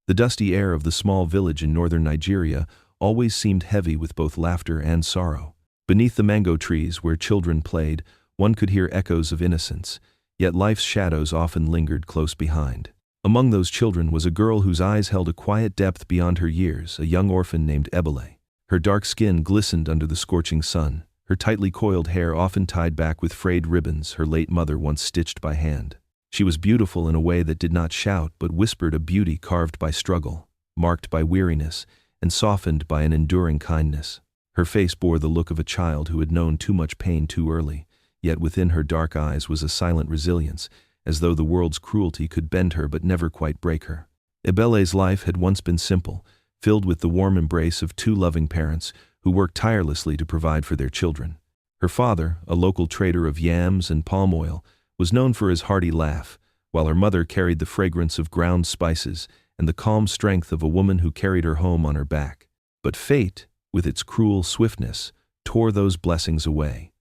The dusty air of the small village in northern Nigeria always seemed heavy with both laughter and sorrow. Beneath the mango trees where children played, one could hear echoes of innocence, yet life's shadows often lingered close behind. Among those children was a girl whose eyes held a quiet depth beyond her years, a young orphan named Ebele. Her dark skin glistened under the scorching sun, her tightly coiled hair often tied back with frayed ribbons her late mother once stitched by hand. She was beautiful in a way that did not shout but whispered, a beauty carved by struggle, marked by weariness, and softened by an enduring kindness. Her face bore the look of a child who had known too much pain too early, yet within her dark eyes was a silent resilience, as though the world's cruelty could bend her but never quite break her. Ebele's life had once been simple, filled with the warm embrace of two loving parents who worked tirelessly to provide for their children. Her father, a local trader of yams and palm oil, was known for his hearty laugh, while her mother carried the fragrance of ground spices and the calm strength of a woman who carried her home on her back. But fate, with its cruel swiftness, tore those blessings away.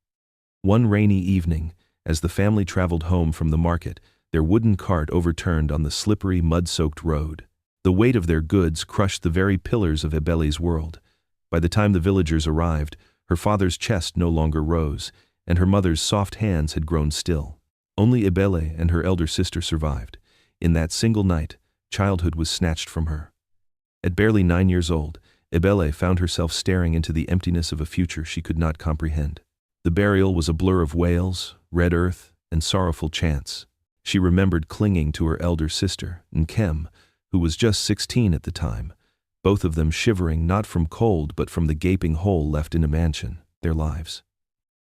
One rainy evening, as the family traveled home from the market, their wooden cart overturned on the slippery, mud-soaked road. The weight of their goods crushed the very pillars of Ebele's world. By the time the villagers arrived, her father's chest no longer rose, and her mother's soft hands had grown still. Only Ebele and her elder sister survived. In that single night, childhood was snatched from her. At barely 9 years old, Ebele found herself staring into the emptiness of a future she could not comprehend. The burial was a blur of wails, red earth, and sorrowful chants. She remembered clinging to her elder sister, Nkem, who was just 16 at the time, both of them shivering not from cold but from the gaping hole left in a mansion, their lives.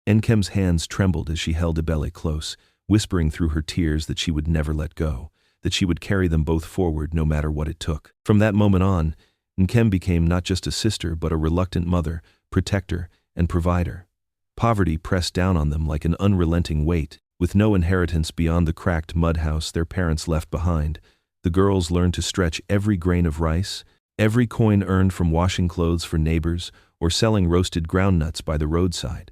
Nkem's hands trembled as she held Ebele close, whispering through her tears that she would never let go, that she would carry them both forward no matter what it took. From that moment on, Nkem became not just a sister but a reluctant mother, protector, and provider. Poverty pressed down on them like an unrelenting weight. With no inheritance beyond the cracked mud house their parents left behind, the girls learned to stretch every grain of rice, every coin earned from washing clothes for neighbors or selling roasted groundnuts by the roadside.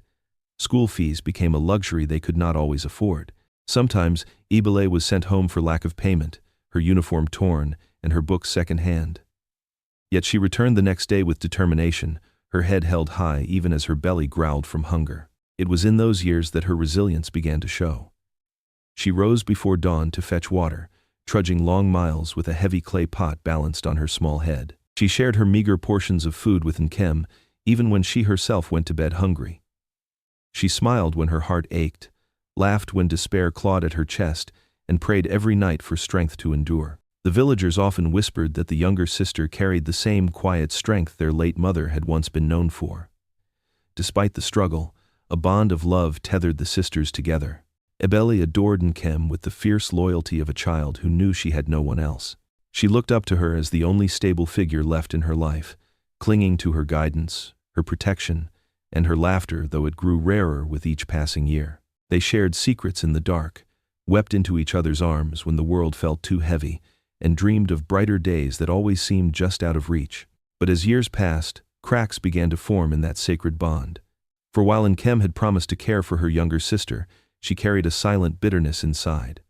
School fees became a luxury they could not always afford. Sometimes, Ebele was sent home for lack of payment, her uniform torn and her books second-hand. Yet she returned the next day with determination, her head held high even as her belly growled from hunger. It was in those years that her resilience began to show. She rose before dawn to fetch water, trudging long miles with a heavy clay pot balanced on her small head. She shared her meager portions of food with Nkem, even when she herself went to bed hungry. She smiled when her heart ached, laughed when despair clawed at her chest, and prayed every night for strength to endure. The villagers often whispered that the younger sister carried the same quiet strength their late mother had once been known for. Despite the struggle, a bond of love tethered the sisters together. Ebele adored Nkem with the fierce loyalty of a child who knew she had no one else. She looked up to her as the only stable figure left in her life, clinging to her guidance, her protection, and her laughter, though it grew rarer with each passing year. They shared secrets in the dark, wept into each other's arms when the world felt too heavy, and dreamed of brighter days that always seemed just out of reach. But as years passed, cracks began to form in that sacred bond. For while Nkem had promised to care for her younger sister, she carried a silent bitterness inside.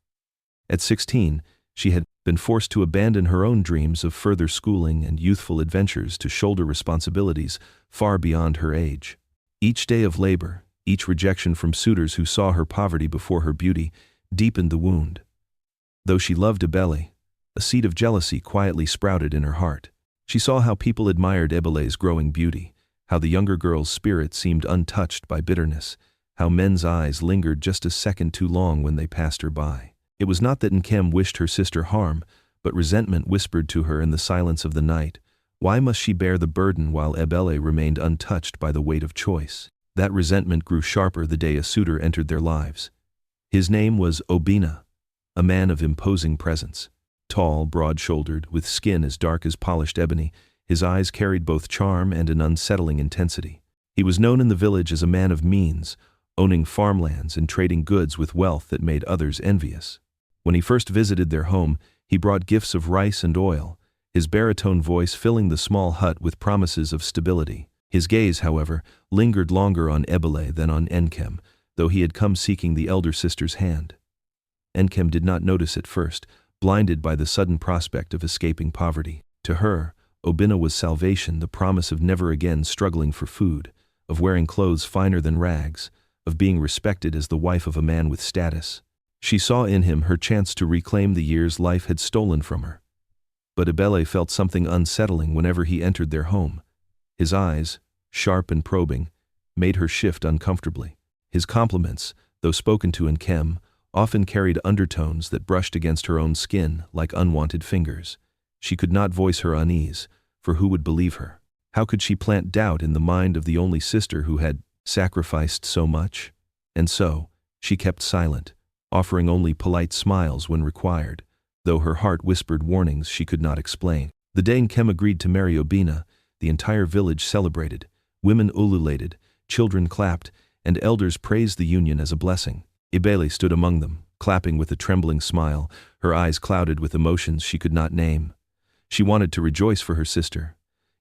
At 16, she had been forced to abandon her own dreams of further schooling and youthful adventures to shoulder responsibilities far beyond her age. Each day of labor, each rejection from suitors who saw her poverty before her beauty, deepened the wound. Though she loved Ebele, a seed of jealousy quietly sprouted in her heart. She saw how people admired Ebele's growing beauty, how the younger girl's spirit seemed untouched by bitterness, how men's eyes lingered just a second too long when they passed her by. It was not that Nkem wished her sister harm, but resentment whispered to her in the silence of the night. Why must she bear the burden while Ebele remained untouched by the weight of choice? That resentment grew sharper the day a suitor entered their lives. His name was Obina, a man of imposing presence. Tall, broad-shouldered, with skin as dark as polished ebony, his eyes carried both charm and an unsettling intensity. He was known in the village as a man of means, owning farmlands and trading goods with wealth that made others envious. When he first visited their home, he brought gifts of rice and oil, his baritone voice filling the small hut with promises of stability. His gaze, however, lingered longer on Ebele than on Nkem, though he had come seeking the elder sister's hand. Nkem did not notice at first, blinded by the sudden prospect of escaping poverty. To her, Obinna was salvation, the promise of never again struggling for food, of wearing clothes finer than rags, of being respected as the wife of a man with status. She saw in him her chance to reclaim the years life had stolen from her. But Ibele felt something unsettling whenever he entered their home. His eyes, sharp and probing, made her shift uncomfortably. His compliments, though spoken to in Nkem, often carried undertones that brushed against her own skin like unwanted fingers. She could not voice her unease, for who would believe her? How could she plant doubt in the mind of the only sister who had sacrificed so much? And so, she kept silent, offering only polite smiles when required, though her heart whispered warnings she could not explain. The day Nkem agreed to marry Obinna, the entire village celebrated. Women ululated, children clapped, and elders praised the union as a blessing. Ibele stood among them, clapping with a trembling smile, her eyes clouded with emotions she could not name. She wanted to rejoice for her sister,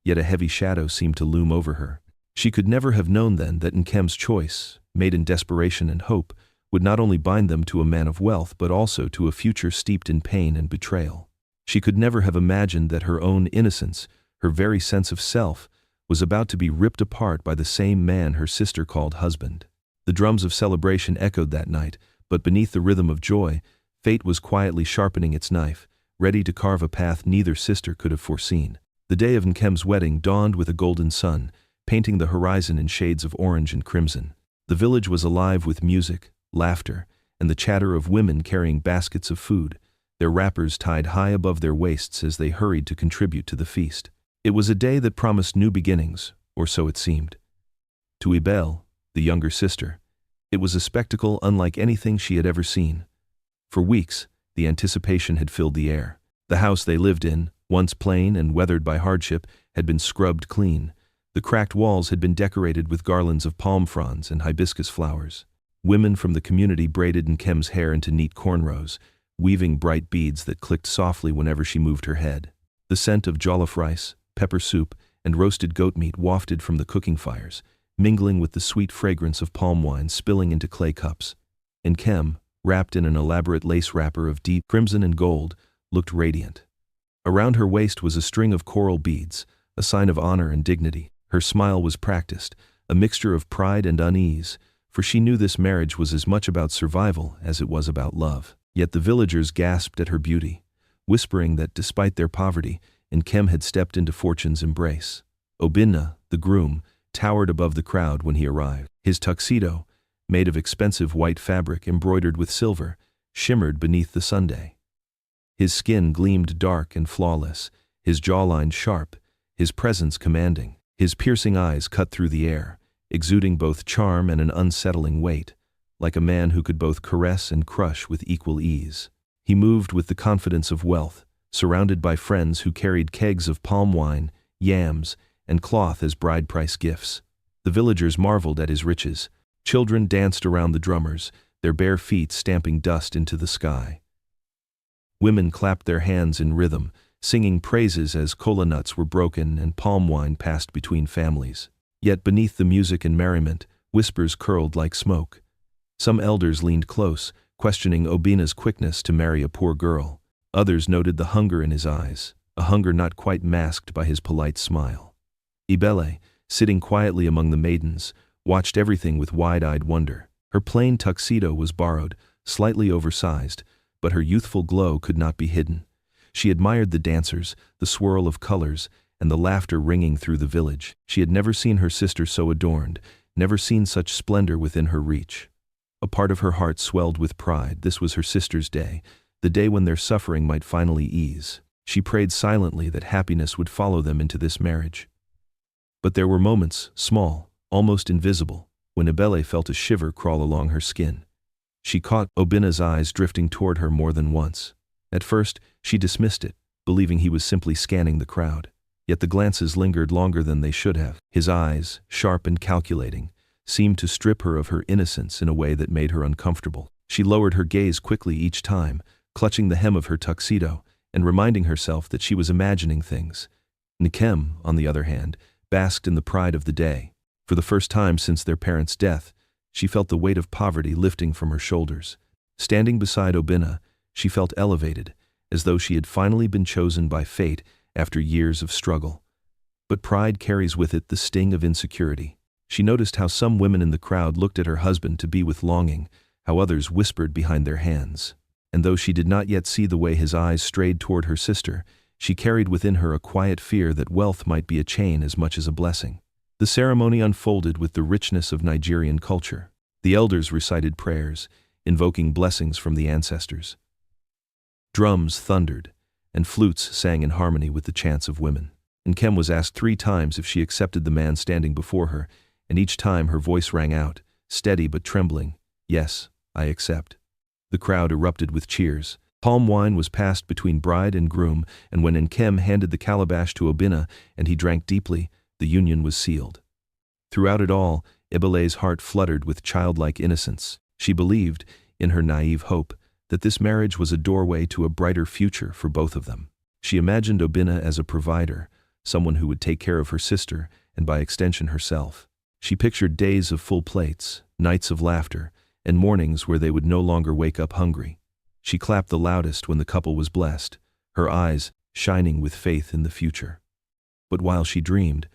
yet a heavy shadow seemed to loom over her. She could never have known then that Nkem's choice, made in desperation and hope, would not only bind them to a man of wealth but also to a future steeped in pain and betrayal. She could never have imagined that her own innocence, her very sense of self, was about to be ripped apart by the same man her sister called husband. The drums of celebration echoed that night, but beneath the rhythm of joy, fate was quietly sharpening its knife, ready to carve a path neither sister could have foreseen. The day of Nkem's wedding dawned with a golden sun, painting the horizon in shades of orange and crimson. The village was alive with music, laughter, and the chatter of women carrying baskets of food, their wrappers tied high above their waists as they hurried to contribute to the feast. It was a day that promised new beginnings, or so it seemed. To Ibele, the younger sister, it was a spectacle unlike anything she had ever seen. For weeks, the anticipation had filled the air. The house they lived in, once plain and weathered by hardship, had been scrubbed clean. The cracked walls had been decorated with garlands of palm fronds and hibiscus flowers. Women from the community braided Nkem's hair into neat cornrows, weaving bright beads that clicked softly whenever she moved her head. The scent of jollof rice, pepper soup, and roasted goat meat wafted from the cooking fires, mingling with the sweet fragrance of palm wine spilling into clay cups. Nkem, wrapped in an elaborate lace wrapper of deep crimson and gold, looked radiant. Around her waist was a string of coral beads, a sign of honor and dignity. Her smile was practiced, a mixture of pride and unease, for she knew this marriage was as much about survival as it was about love. Yet the villagers gasped at her beauty, whispering that despite their poverty, Nkem had stepped into fortune's embrace. Obinna, the groom, towered above the crowd when he arrived. His tuxedo, made of expensive white fabric embroidered with silver, shimmered beneath the sunday. His skin gleamed dark and flawless, his jawline sharp, his presence commanding. His piercing eyes cut through the air, exuding both charm and an unsettling weight, like a man who could both caress and crush with equal ease. He moved with the confidence of wealth, surrounded by friends who carried kegs of palm wine, yams, and cloth as bride price gifts. The villagers marveled at his riches. Children danced around the drummers, their bare feet stamping dust into the sky. Women clapped their hands in rhythm, singing praises as kola nuts were broken and palm wine passed between families. Yet beneath the music and merriment, whispers curled like smoke. Some elders leaned close, questioning Obinna's quickness to marry a poor girl. Others noted the hunger in his eyes, a hunger not quite masked by his polite smile. Ibele, sitting quietly among the maidens, watched everything with wide-eyed wonder. Her plain tuxedo was borrowed, slightly oversized, but her youthful glow could not be hidden. She admired the dancers, the swirl of colors, and the laughter ringing through the village. She had never seen her sister so adorned, never seen such splendor within her reach. A part of her heart swelled with pride. This was her sister's day, the day when their suffering might finally ease. She prayed silently that happiness would follow them into this marriage. But there were moments, small, almost invisible, when Ibele felt a shiver crawl along her skin. She caught Obinna's eyes drifting toward her more than once. At first, she dismissed it, believing he was simply scanning the crowd. Yet the glances lingered longer than they should have. His eyes, sharp and calculating, seemed to strip her of her innocence in a way that made her uncomfortable. She lowered her gaze quickly each time, clutching the hem of her tuxedo, and reminding herself that she was imagining things. Nkem, on the other hand, basked in the pride of the day. For the first time since their parents' death, she felt the weight of poverty lifting from her shoulders. Standing beside Obinna, she felt elevated, as though she had finally been chosen by fate after years of struggle. But pride carries with it the sting of insecurity. She noticed how some women in the crowd looked at her husband to be with longing, how others whispered behind their hands. And though she did not yet see the way his eyes strayed toward her sister, she carried within her a quiet fear that wealth might be a chain as much as a blessing. The ceremony unfolded with the richness of Nigerian culture. The elders recited prayers, invoking blessings from the ancestors. Drums thundered, and flutes sang in harmony with the chants of women. Nkem was asked 3 times if she accepted the man standing before her, and each time her voice rang out, steady but trembling, "Yes, I accept." The crowd erupted with cheers. Palm wine was passed between bride and groom, and when Nkem handed the calabash to Obinna and he drank deeply, the union was sealed. Throughout it all, Ebele's heart fluttered with childlike innocence. She believed, in her naive hope, that this marriage was a doorway to a brighter future for both of them. She imagined Obinna as a provider, someone who would take care of her sister and by extension herself. She pictured days of full plates, nights of laughter, and mornings where they would no longer wake up hungry. She clapped the loudest when the couple was blessed, her eyes shining with faith in the future. But while she dreamed,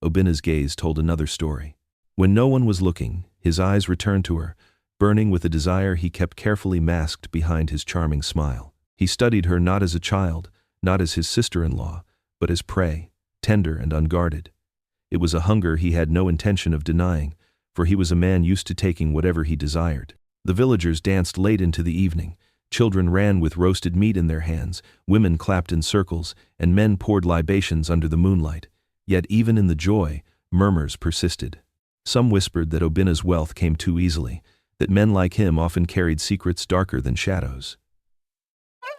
Obinna's gaze told another story. When no one was looking, his eyes returned to her, burning with a desire he kept carefully masked behind his charming smile. He studied her not as a child, not as his sister-in-law, but as prey, tender and unguarded. It was a hunger he had no intention of denying, for he was a man used to taking whatever he desired. The villagers danced late into the evening. Children ran with roasted meat in their hands, women clapped in circles, and men poured libations under the moonlight. Yet even in the joy, murmurs persisted. Some whispered that Obinna's wealth came too easily, that men like him often carried secrets darker than shadows.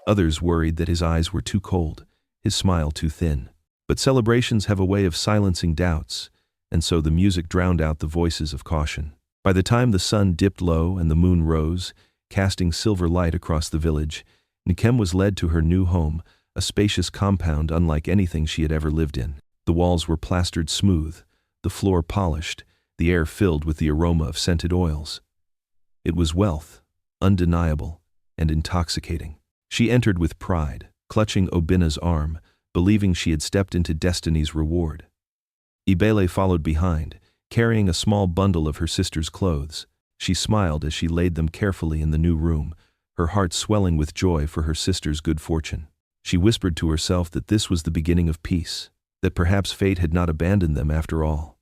Others worried that his eyes were too cold, his smile too thin. But celebrations have a way of silencing doubts, and so the music drowned out the voices of caution. By the time the sun dipped low and the moon rose, casting silver light across the village, Nkem was led to her new home, a spacious compound unlike anything she had ever lived in. The walls were plastered smooth, the floor polished, the air filled with the aroma of scented oils. It was wealth, undeniable and intoxicating. She entered with pride, clutching Obinna's arm, believing she had stepped into destiny's reward. Ibele followed behind, carrying a small bundle of her sister's clothes. She smiled as she laid them carefully in the new room, her heart swelling with joy for her sister's good fortune. She whispered to herself that this was the beginning of peace, that perhaps fate had not abandoned them after all.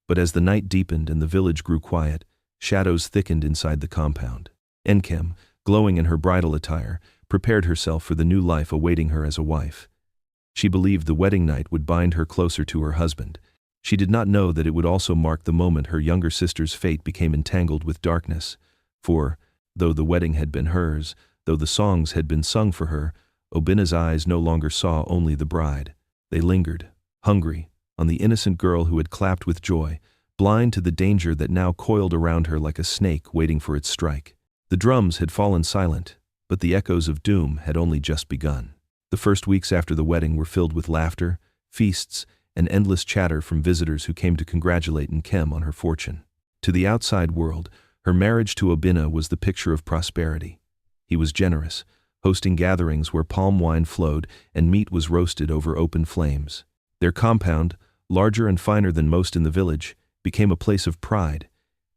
But as the night deepened and the village grew quiet, shadows thickened inside the compound. Nkem, glowing in her bridal attire, prepared herself for the new life awaiting her as a wife. She believed the wedding night would bind her closer to her husband. She did not know that it would also mark the moment her younger sister's fate became entangled with darkness, for, though the wedding had been hers, though the songs had been sung for her, Obinna's eyes no longer saw only the bride. They lingered, hungry, on the innocent girl who had clapped with joy, blind to the danger that now coiled around her like a snake waiting for its strike. The drums had fallen silent, but the echoes of doom had only just begun. The first weeks after the wedding were filled with laughter, feasts, and endless chatter from visitors who came to congratulate Nkem on her fortune. To the outside world, her marriage to Obinna was the picture of prosperity. He was generous, hosting gatherings where palm wine flowed and meat was roasted over open flames. Their compound, larger and finer than most in the village, became a place of pride.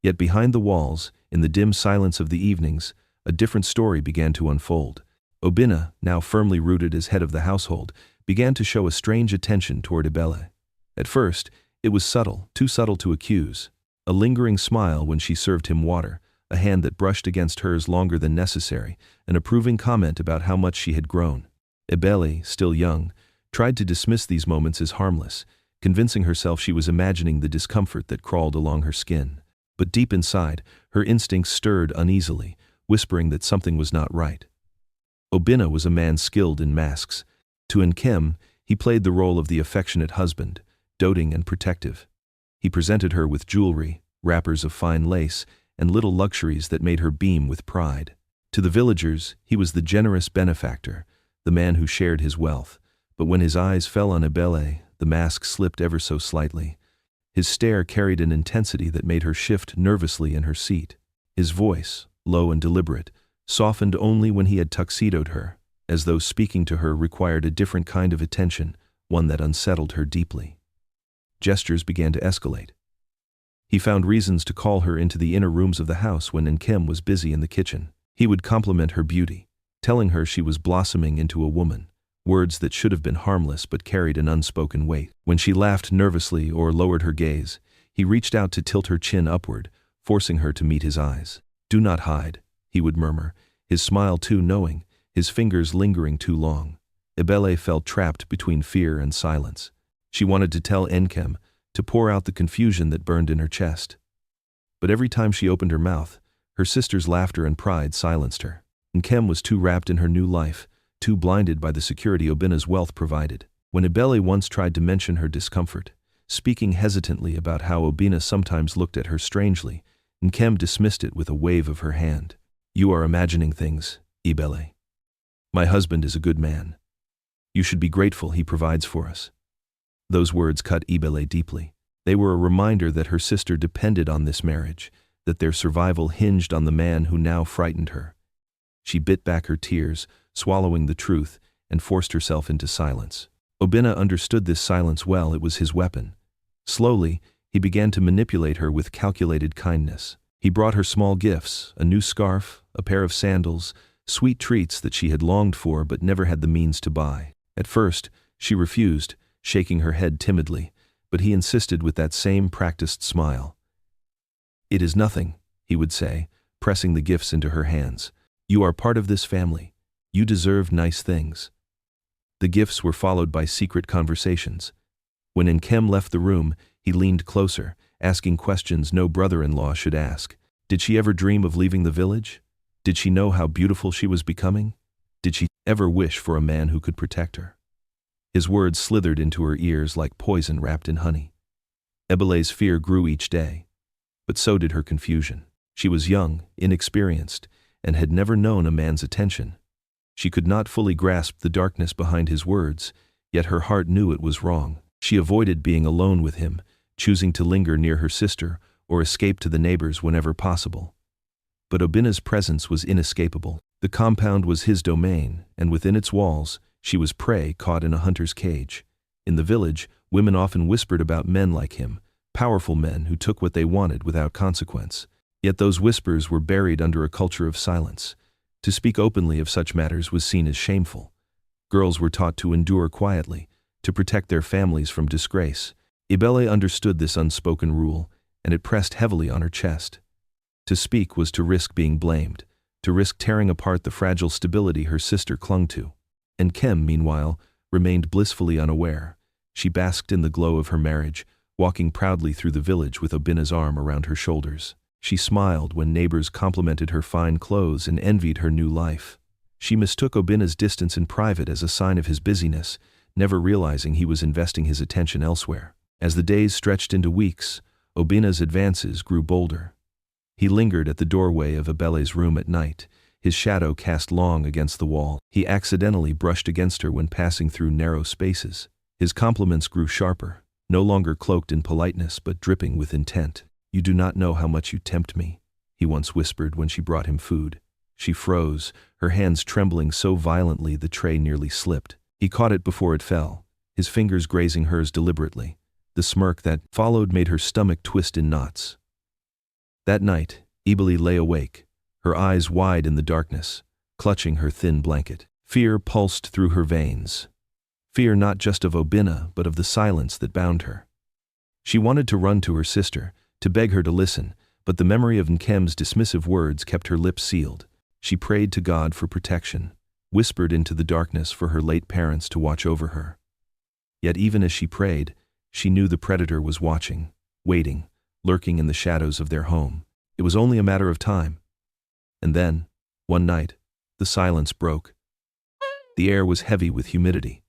Yet behind the walls, in the dim silence of the evenings, a different story began to unfold. Obinna, now firmly rooted as head of the household, began to show a strange attention toward Ibele. At first, it was subtle, too subtle to accuse. A lingering smile when she served him water, a hand that brushed against hers longer than necessary, an approving comment about how much she had grown. Ibele, still young, tried to dismiss these moments as harmless, convincing herself she was imagining the discomfort that crawled along her skin. But deep inside, her instincts stirred uneasily, whispering that something was not right. Obinna was a man skilled in masks. To Nkem, he played the role of the affectionate husband, doting and protective. He presented her with jewelry, wrappers of fine lace, and little luxuries that made her beam with pride. To the villagers, he was the generous benefactor, the man who shared his wealth. But when his eyes fell on Ibele, the mask slipped ever so slightly. His stare carried an intensity that made her shift nervously in her seat. His voice, low and deliberate, softened only when he had tuxedoed her. as though speaking to her required a different kind of attention, one that unsettled her deeply. Gestures began to escalate. He found reasons to call her into the inner rooms of the house when Nkem was busy in the kitchen. He would compliment her beauty, telling her she was blossoming into a woman, words that should have been harmless but carried an unspoken weight. When she laughed nervously or lowered her gaze, he reached out to tilt her chin upward, forcing her to meet his eyes. "Do not hide," he would murmur, his smile too knowing, his fingers lingering too long. Ibele felt trapped between fear and silence. She wanted to tell Nkem, to pour out the confusion that burned in her chest. But every time she opened her mouth, her sister's laughter and pride silenced her. Nkem was too wrapped in her new life, too blinded by the security Obina's wealth provided. When Ibele once tried to mention her discomfort, speaking hesitantly about how Obina sometimes looked at her strangely, Nkem dismissed it with a wave of her hand. "You are imagining things, Ibele. My husband is a good man. You should be grateful he provides for us." Those words cut Ibele deeply. They were a reminder that her sister depended on this marriage, that their survival hinged on the man who now frightened her. She bit back her tears, swallowing the truth, and forced herself into silence. Obina understood this silence well. It was his weapon. Slowly, he began to manipulate her with calculated kindness. He brought her small gifts, a new scarf, a pair of sandals, sweet treats that she had longed for but never had the means to buy. At first, she refused, shaking her head timidly, but he insisted with that same practiced smile. "It is nothing," he would say, pressing the gifts into her hands. "You are part of this family. You deserve nice things." The gifts were followed by secret conversations. When Nkem left the room, he leaned closer, asking questions no brother-in-law should ask. Did she ever dream of leaving the village? Did she know how beautiful she was becoming? Did she ever wish for a man who could protect her? His words slithered into her ears like poison wrapped in honey. Ibele's fear grew each day, but so did her confusion. She was young, inexperienced, and had never known a man's attention. She could not fully grasp the darkness behind his words, yet her heart knew it was wrong. She avoided being alone with him, choosing to linger near her sister or escape to the neighbors whenever possible. But Obina's presence was inescapable. The compound was his domain, and within its walls, she was prey caught in a hunter's cage. In the village, women often whispered about men like him, powerful men who took what they wanted without consequence. Yet those whispers were buried under a culture of silence. To speak openly of such matters was seen as shameful. Girls were taught to endure quietly, to protect their families from disgrace. Ibele understood this unspoken rule, and it pressed heavily on her chest. To speak was to risk being blamed, to risk tearing apart the fragile stability her sister clung to. Nkem, meanwhile, remained blissfully unaware. She basked in the glow of her marriage, walking proudly through the village with Obina's arm around her shoulders. She smiled when neighbors complimented her fine clothes and envied her new life. She mistook Obina's distance in private as a sign of his busyness, never realizing he was investing his attention elsewhere. As the days stretched into weeks, Obina's advances grew bolder. He lingered at the doorway of Ibele's room at night, his shadow cast long against the wall. He accidentally brushed against her when passing through narrow spaces. His compliments grew sharper, no longer cloaked in politeness but dripping with intent. "You do not know how much you tempt me," he once whispered when she brought him food. She froze, her hands trembling so violently the tray nearly slipped. He caught it before it fell, his fingers grazing hers deliberately. The smirk that followed made her stomach twist in knots. That night, Ibele lay awake, her eyes wide in the darkness, clutching her thin blanket. Fear pulsed through her veins. Fear not just of Obina, but of the silence that bound her. She wanted to run to her sister, to beg her to listen, but the memory of Nkem's dismissive words kept her lips sealed. She prayed to God for protection, whispered into the darkness for her late parents to watch over her. Yet even as she prayed, she knew the predator was watching, waiting, lurking in the shadows of their home. It was only a matter of time. And then, one night, the silence broke. The air was heavy with humidity,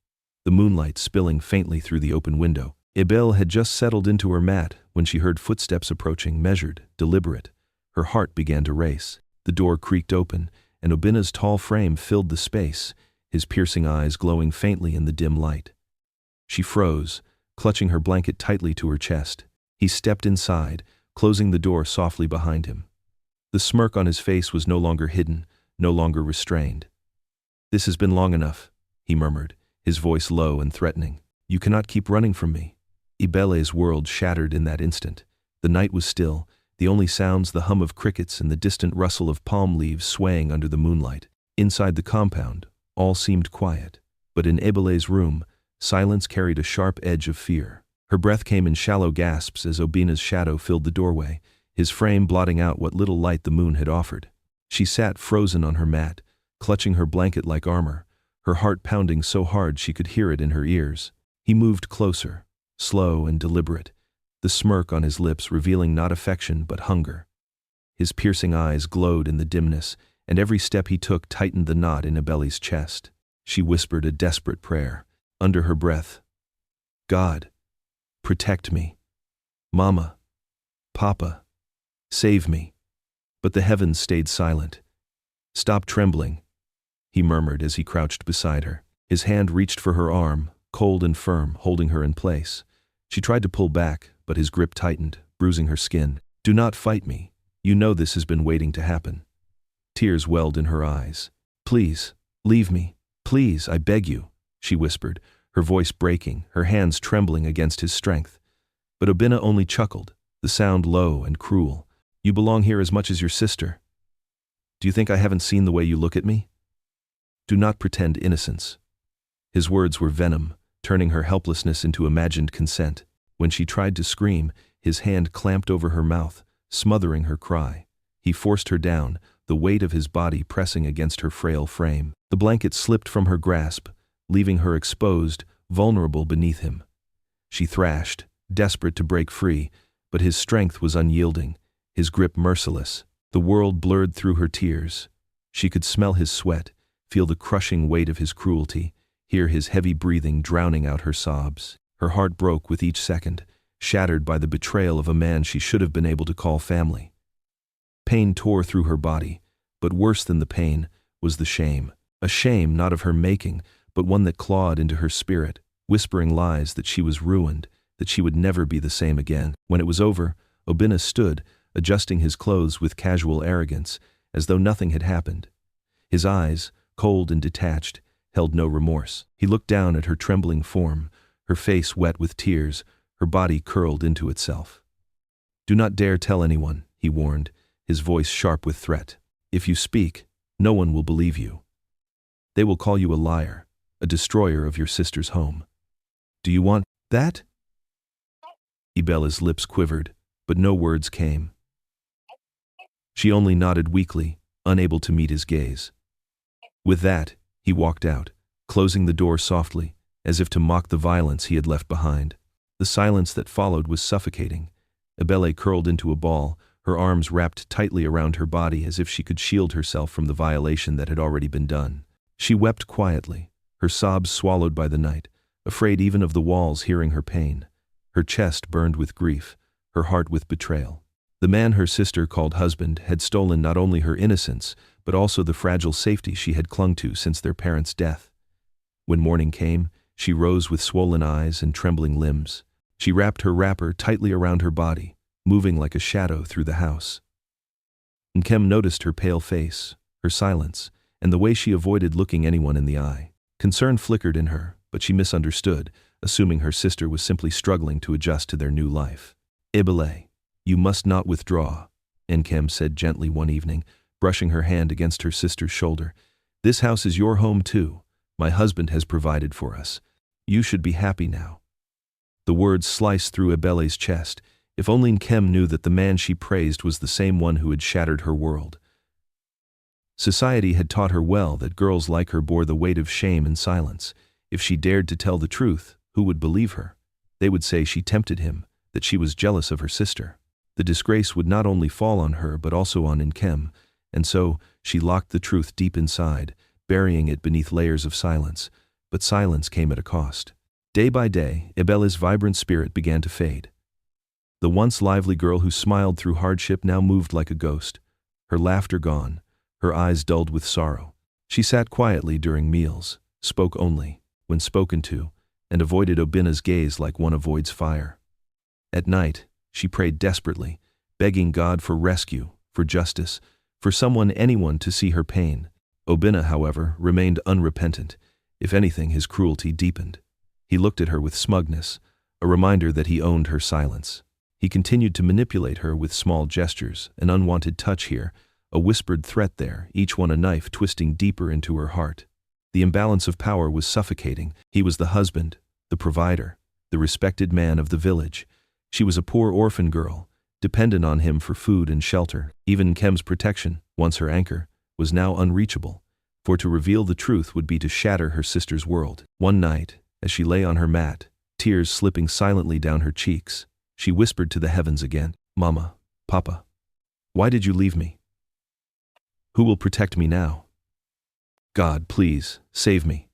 the moonlight spilling faintly through the open window. Ibele had just settled into her mat when she heard footsteps approaching, measured, deliberate. Her heart began to race. The door creaked open, and Obina's tall frame filled the space, his piercing eyes glowing faintly in the dim light. She froze, clutching her blanket tightly to her chest. He stepped inside, closing the door softly behind him. The smirk on his face was no longer hidden, no longer restrained. "This has been long enough," he murmured, his voice low and threatening. "You cannot keep running from me." Ibele's world shattered in that instant. The night was still, the only sounds the hum of crickets and the distant rustle of palm leaves swaying under the moonlight. Inside the compound, all seemed quiet. But in Ibele's room, silence carried a sharp edge of fear. Her breath came in shallow gasps as Obina's shadow filled the doorway, his frame blotting out what little light the moon had offered. She sat frozen on her mat, clutching her blanket like armor, her heart pounding so hard she could hear it in her ears. He moved closer, slow and deliberate, the smirk on his lips revealing not affection but hunger. His piercing eyes glowed in the dimness, and every step he took tightened the knot in Ibele's chest. She whispered a desperate prayer, under her breath. "God, protect me. Mama, Papa, save me." But the heavens stayed silent. "Stop trembling," he murmured as he crouched beside her. His hand reached for her arm, cold and firm, holding her in place. She tried to pull back, but his grip tightened, bruising her skin. "Do not fight me. You know this has been waiting to happen." Tears welled in her eyes. "Please, leave me. Please, I beg you," she whispered, her voice breaking, her hands trembling against his strength. But Obina only chuckled, the sound low and cruel. "You belong here as much as your sister. Do you think I haven't seen the way you look at me? Do not pretend innocence." His words were venom, turning her helplessness into imagined consent. When she tried to scream, his hand clamped over her mouth, smothering her cry. He forced her down, the weight of his body pressing against her frail frame. The blanket slipped from her grasp, leaving her exposed, vulnerable beneath him. She thrashed, desperate to break free, but his strength was unyielding, his grip merciless. The world blurred through her tears. She could smell his sweat, feel the crushing weight of his cruelty, hear his heavy breathing drowning out her sobs. Her heart broke with each second, shattered by the betrayal of a man she should have been able to call family. Pain tore through her body, but worse than the pain was the shame. A shame not of her making, but one that clawed into her spirit, whispering lies that she was ruined, that she would never be the same again. When it was over, Obina stood, adjusting his clothes with casual arrogance, as though nothing had happened. His eyes, cold and detached, held no remorse. He looked down at her trembling form, her face wet with tears, her body curled into itself. "Do not dare tell anyone," he warned, his voice sharp with threat. "If you speak, no one will believe you. They will call you a liar, a destroyer of your sister's home. Do you want that?" Ibele's lips quivered, but no words came. She only nodded weakly, unable to meet his gaze. With that, he walked out, closing the door softly, as if to mock the violence he had left behind. The silence that followed was suffocating. Ibele curled into a ball, her arms wrapped tightly around her body as if she could shield herself from the violation that had already been done. She wept quietly, her sobs swallowed by the night, afraid even of the walls hearing her pain. Her chest burned with grief, her heart with betrayal. The man her sister called husband had stolen not only her innocence, but also the fragile safety she had clung to since their parents' death. When morning came, she rose with swollen eyes and trembling limbs. She wrapped her wrapper tightly around her body, moving like a shadow through the house. Nkem noticed her pale face, her silence, and the way she avoided looking anyone in the eye. Concern flickered in her, but she misunderstood, assuming her sister was simply struggling to adjust to their new life. "Ibele, you must not withdraw," Nkem said gently one evening, brushing her hand against her sister's shoulder. "This house is your home too. My husband has provided for us. You should be happy now." The words sliced through Ibele's chest. If only Nkem knew that the man she praised was the same one who had shattered her world. Society had taught her well that girls like her bore the weight of shame and silence. If she dared to tell the truth, who would believe her? They would say she tempted him, that she was jealous of her sister. The disgrace would not only fall on her but also on Nkem, and so she locked the truth deep inside, burying it beneath layers of silence. But silence came at a cost. Day by day, Ibele's vibrant spirit began to fade. The once lively girl who smiled through hardship now moved like a ghost, her laughter gone, her eyes dulled with sorrow. She sat quietly during meals, spoke only when spoken to, and avoided Obina's gaze like one avoids fire. At night, she prayed desperately, begging God for rescue, for justice, for anyone to see her pain. Obinna, however, remained unrepentant. If anything, his cruelty deepened. He looked at her with smugness, a reminder that he owned her silence. He continued to manipulate her with small gestures, an unwanted touch here, a whispered threat there, each one a knife twisting deeper into her heart. The imbalance of power was suffocating. He was the husband, the provider, the respected man of the village. She was a poor orphan girl, dependent on him for food and shelter. Even Nkem's protection, once her anchor, was now unreachable, for to reveal the truth would be to shatter her sister's world. One night, as she lay on her mat, tears slipping silently down her cheeks, she whispered to the heavens again, "Mama, Papa, why did you leave me? Who will protect me now? God, please, save me."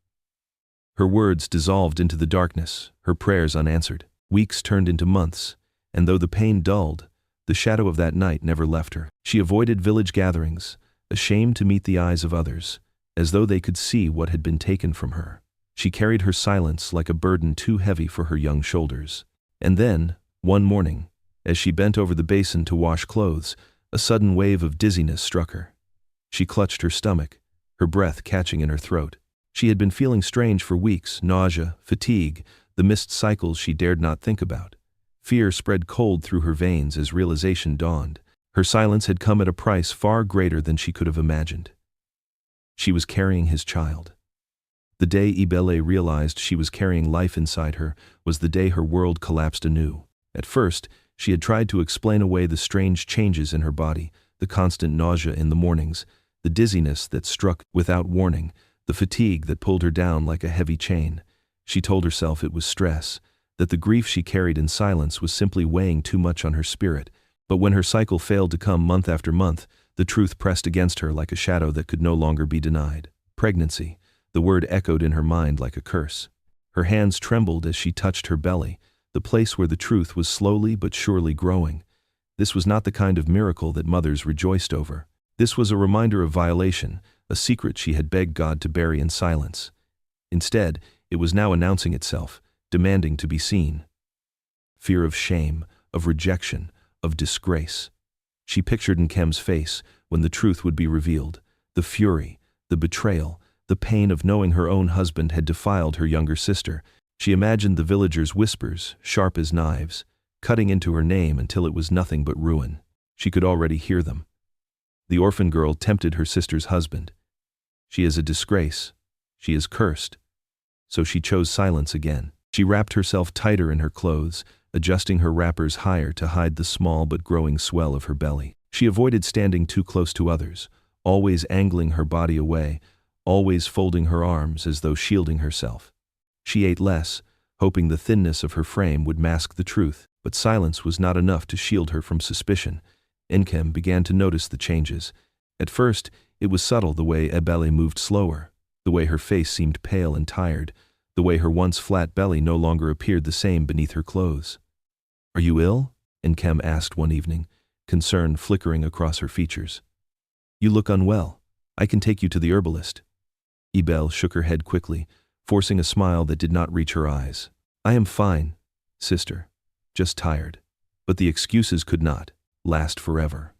Her words dissolved into the darkness, her prayers unanswered. Weeks turned into months, and though the pain dulled, the shadow of that night never left her. She avoided village gatherings, ashamed to meet the eyes of others, as though they could see what had been taken from her. She carried her silence like a burden too heavy for her young shoulders. And then, one morning, as she bent over the basin to wash clothes, a sudden wave of dizziness struck her. She clutched her stomach, her breath catching in her throat. She had been feeling strange for weeks, nausea, fatigue, the missed cycles she dared not think about. Fear spread cold through her veins as realization dawned. Her silence had come at a price far greater than she could have imagined. She was carrying his child. The day Ibele realized she was carrying life inside her was the day her world collapsed anew. At first, she had tried to explain away the strange changes in her body, the constant nausea in the mornings, the dizziness that struck without warning, the fatigue that pulled her down like a heavy chain. She told herself it was stress, that the grief she carried in silence was simply weighing too much on her spirit. But when her cycle failed to come month after month, the truth pressed against her like a shadow that could no longer be denied. Pregnancy. The word echoed in her mind like a curse. Her hands trembled as she touched her belly, the place where the truth was slowly but surely growing. This was not the kind of miracle that mothers rejoiced over. This was a reminder of violation, a secret she had begged God to bury in silence. Instead, it was now announcing itself, demanding to be seen. Fear of shame, of rejection, of disgrace. She pictured Nkem's face when the truth would be revealed, the fury, the betrayal, the pain of knowing her own husband had defiled her younger sister. She imagined the villagers' whispers, sharp as knives, cutting into her name until it was nothing but ruin. She could already hear them. The orphan girl tempted her sister's husband. She is a disgrace. She is cursed. So she chose silence again. She wrapped herself tighter in her clothes, adjusting her wrappers higher to hide the small but growing swell of her belly. She avoided standing too close to others, always angling her body away, always folding her arms as though shielding herself. She ate less, hoping the thinness of her frame would mask the truth, but silence was not enough to shield her from suspicion. Nkem began to notice the changes. At first, it was subtle the way Ebele moved slower, the way her face seemed pale and tired, the way her once flat belly no longer appeared the same beneath her clothes. "Are you ill?" Nkem asked one evening, concern flickering across her features. "You look unwell. I can take you to the herbalist." Ibel shook her head quickly, forcing a smile that did not reach her eyes. "I am fine, sister. Just tired." But the excuses could not last forever.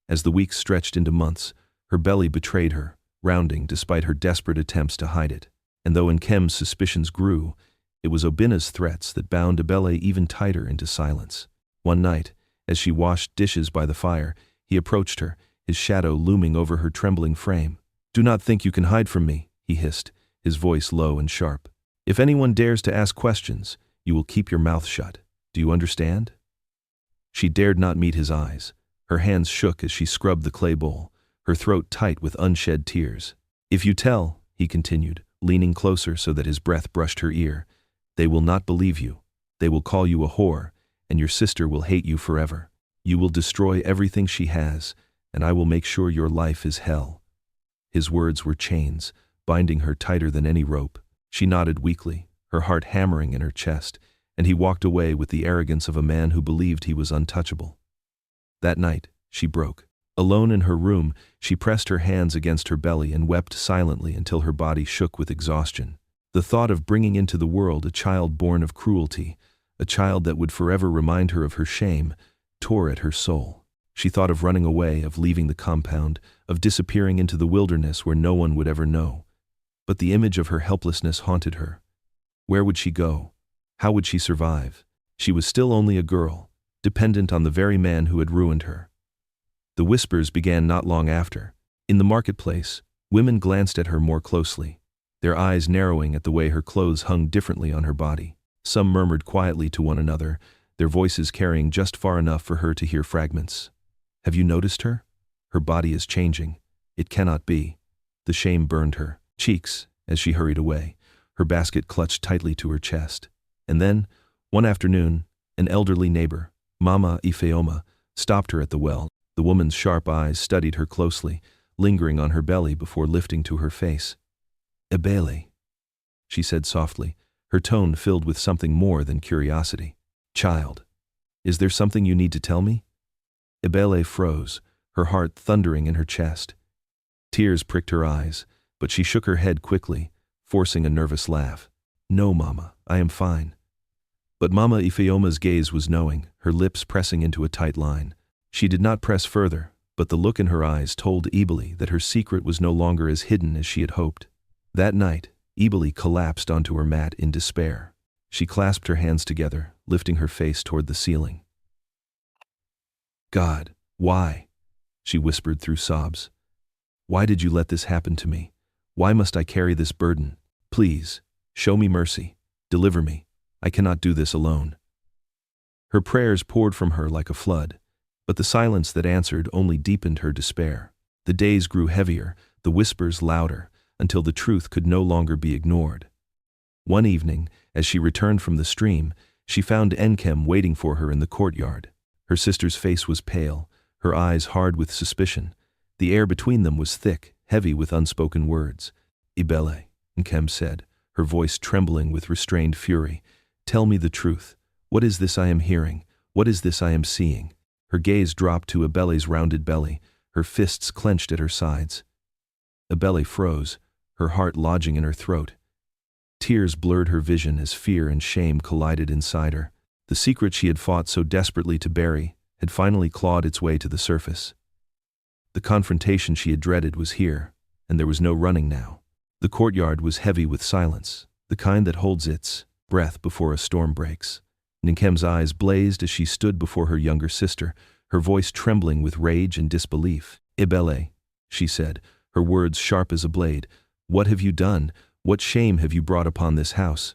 As the weeks stretched into months, her belly betrayed her, rounding despite her desperate attempts to hide it. And though Nkem's suspicions grew, it was Obinna's threats that bound Ebele even tighter into silence. One night, as she washed dishes by the fire, he approached her, his shadow looming over her trembling frame. "Do not think you can hide from me," he hissed, his voice low and sharp. "If anyone dares to ask questions, you will keep your mouth shut. Do you understand?" She dared not meet his eyes. Her hands shook as she scrubbed the clay bowl, her throat tight with unshed tears. "If you tell," he continued, leaning closer so that his breath brushed her ear, "they will not believe you. They will call you a whore, and your sister will hate you forever. You will destroy everything she has, and I will make sure your life is hell." His words were chains, binding her tighter than any rope. She nodded weakly, her heart hammering in her chest, and he walked away with the arrogance of a man who believed he was untouchable. That night, she broke. Alone in her room, she pressed her hands against her belly and wept silently until her body shook with exhaustion. The thought of bringing into the world a child born of cruelty, a child that would forever remind her of her shame, tore at her soul. She thought of running away, of leaving the compound, of disappearing into the wilderness where no one would ever know. But the image of her helplessness haunted her. Where would she go? How would she survive? She was still only a girl, dependent on the very man who had ruined her. The whispers began not long after. In the marketplace, women glanced at her more closely, their eyes narrowing at the way her clothes hung differently on her body. Some murmured quietly to one another, their voices carrying just far enough for her to hear fragments. Have you noticed her? Her body is changing. It cannot be. The shame burned her cheeks as she hurried away, her basket clutched tightly to her chest. And then, one afternoon, an elderly neighbor, Mama Ifeoma, stopped her at the well. The woman's sharp eyes studied her closely, lingering on her belly before lifting to her face. "Ebele," she said softly, her tone filled with something more than curiosity. "Child, is there something you need to tell me?" Ebele froze, her heart thundering in her chest. Tears pricked her eyes, but she shook her head quickly, forcing a nervous laugh. "No, Mama, I am fine." But Mama Ifeoma's gaze was knowing, her lips pressing into a tight line. She did not press further, but the look in her eyes told Ebele that her secret was no longer as hidden as she had hoped. That night, Ebele collapsed onto her mat in despair. She clasped her hands together, lifting her face toward the ceiling. "God, why?" she whispered through sobs. "Why did you let this happen to me? Why must I carry this burden? Please, show me mercy. Deliver me. I cannot do this alone." Her prayers poured from her like a flood, but the silence that answered only deepened her despair. The days grew heavier, the whispers louder, until the truth could no longer be ignored. One evening, as she returned from the stream, she found Enkem waiting for her in the courtyard. Her sister's face was pale, her eyes hard with suspicion. The air between them was thick, heavy with unspoken words. "Ebele," Enkem said, her voice trembling with restrained fury. "Tell me the truth. What is this I am hearing? What is this I am seeing?" Her gaze dropped to Ebele's rounded belly, her fists clenched at her sides. Ebele froze, her heart lodging in her throat. Tears blurred her vision as fear and shame collided inside her. The secret she had fought so desperately to bury had finally clawed its way to the surface. The confrontation she had dreaded was here, and there was no running now. The courtyard was heavy with silence, the kind that holds its breath before a storm breaks. Nkem's eyes blazed as she stood before her younger sister, her voice trembling with rage and disbelief. "Ebele," she said, her words sharp as a blade, "what have you done? What shame have you brought upon this house?"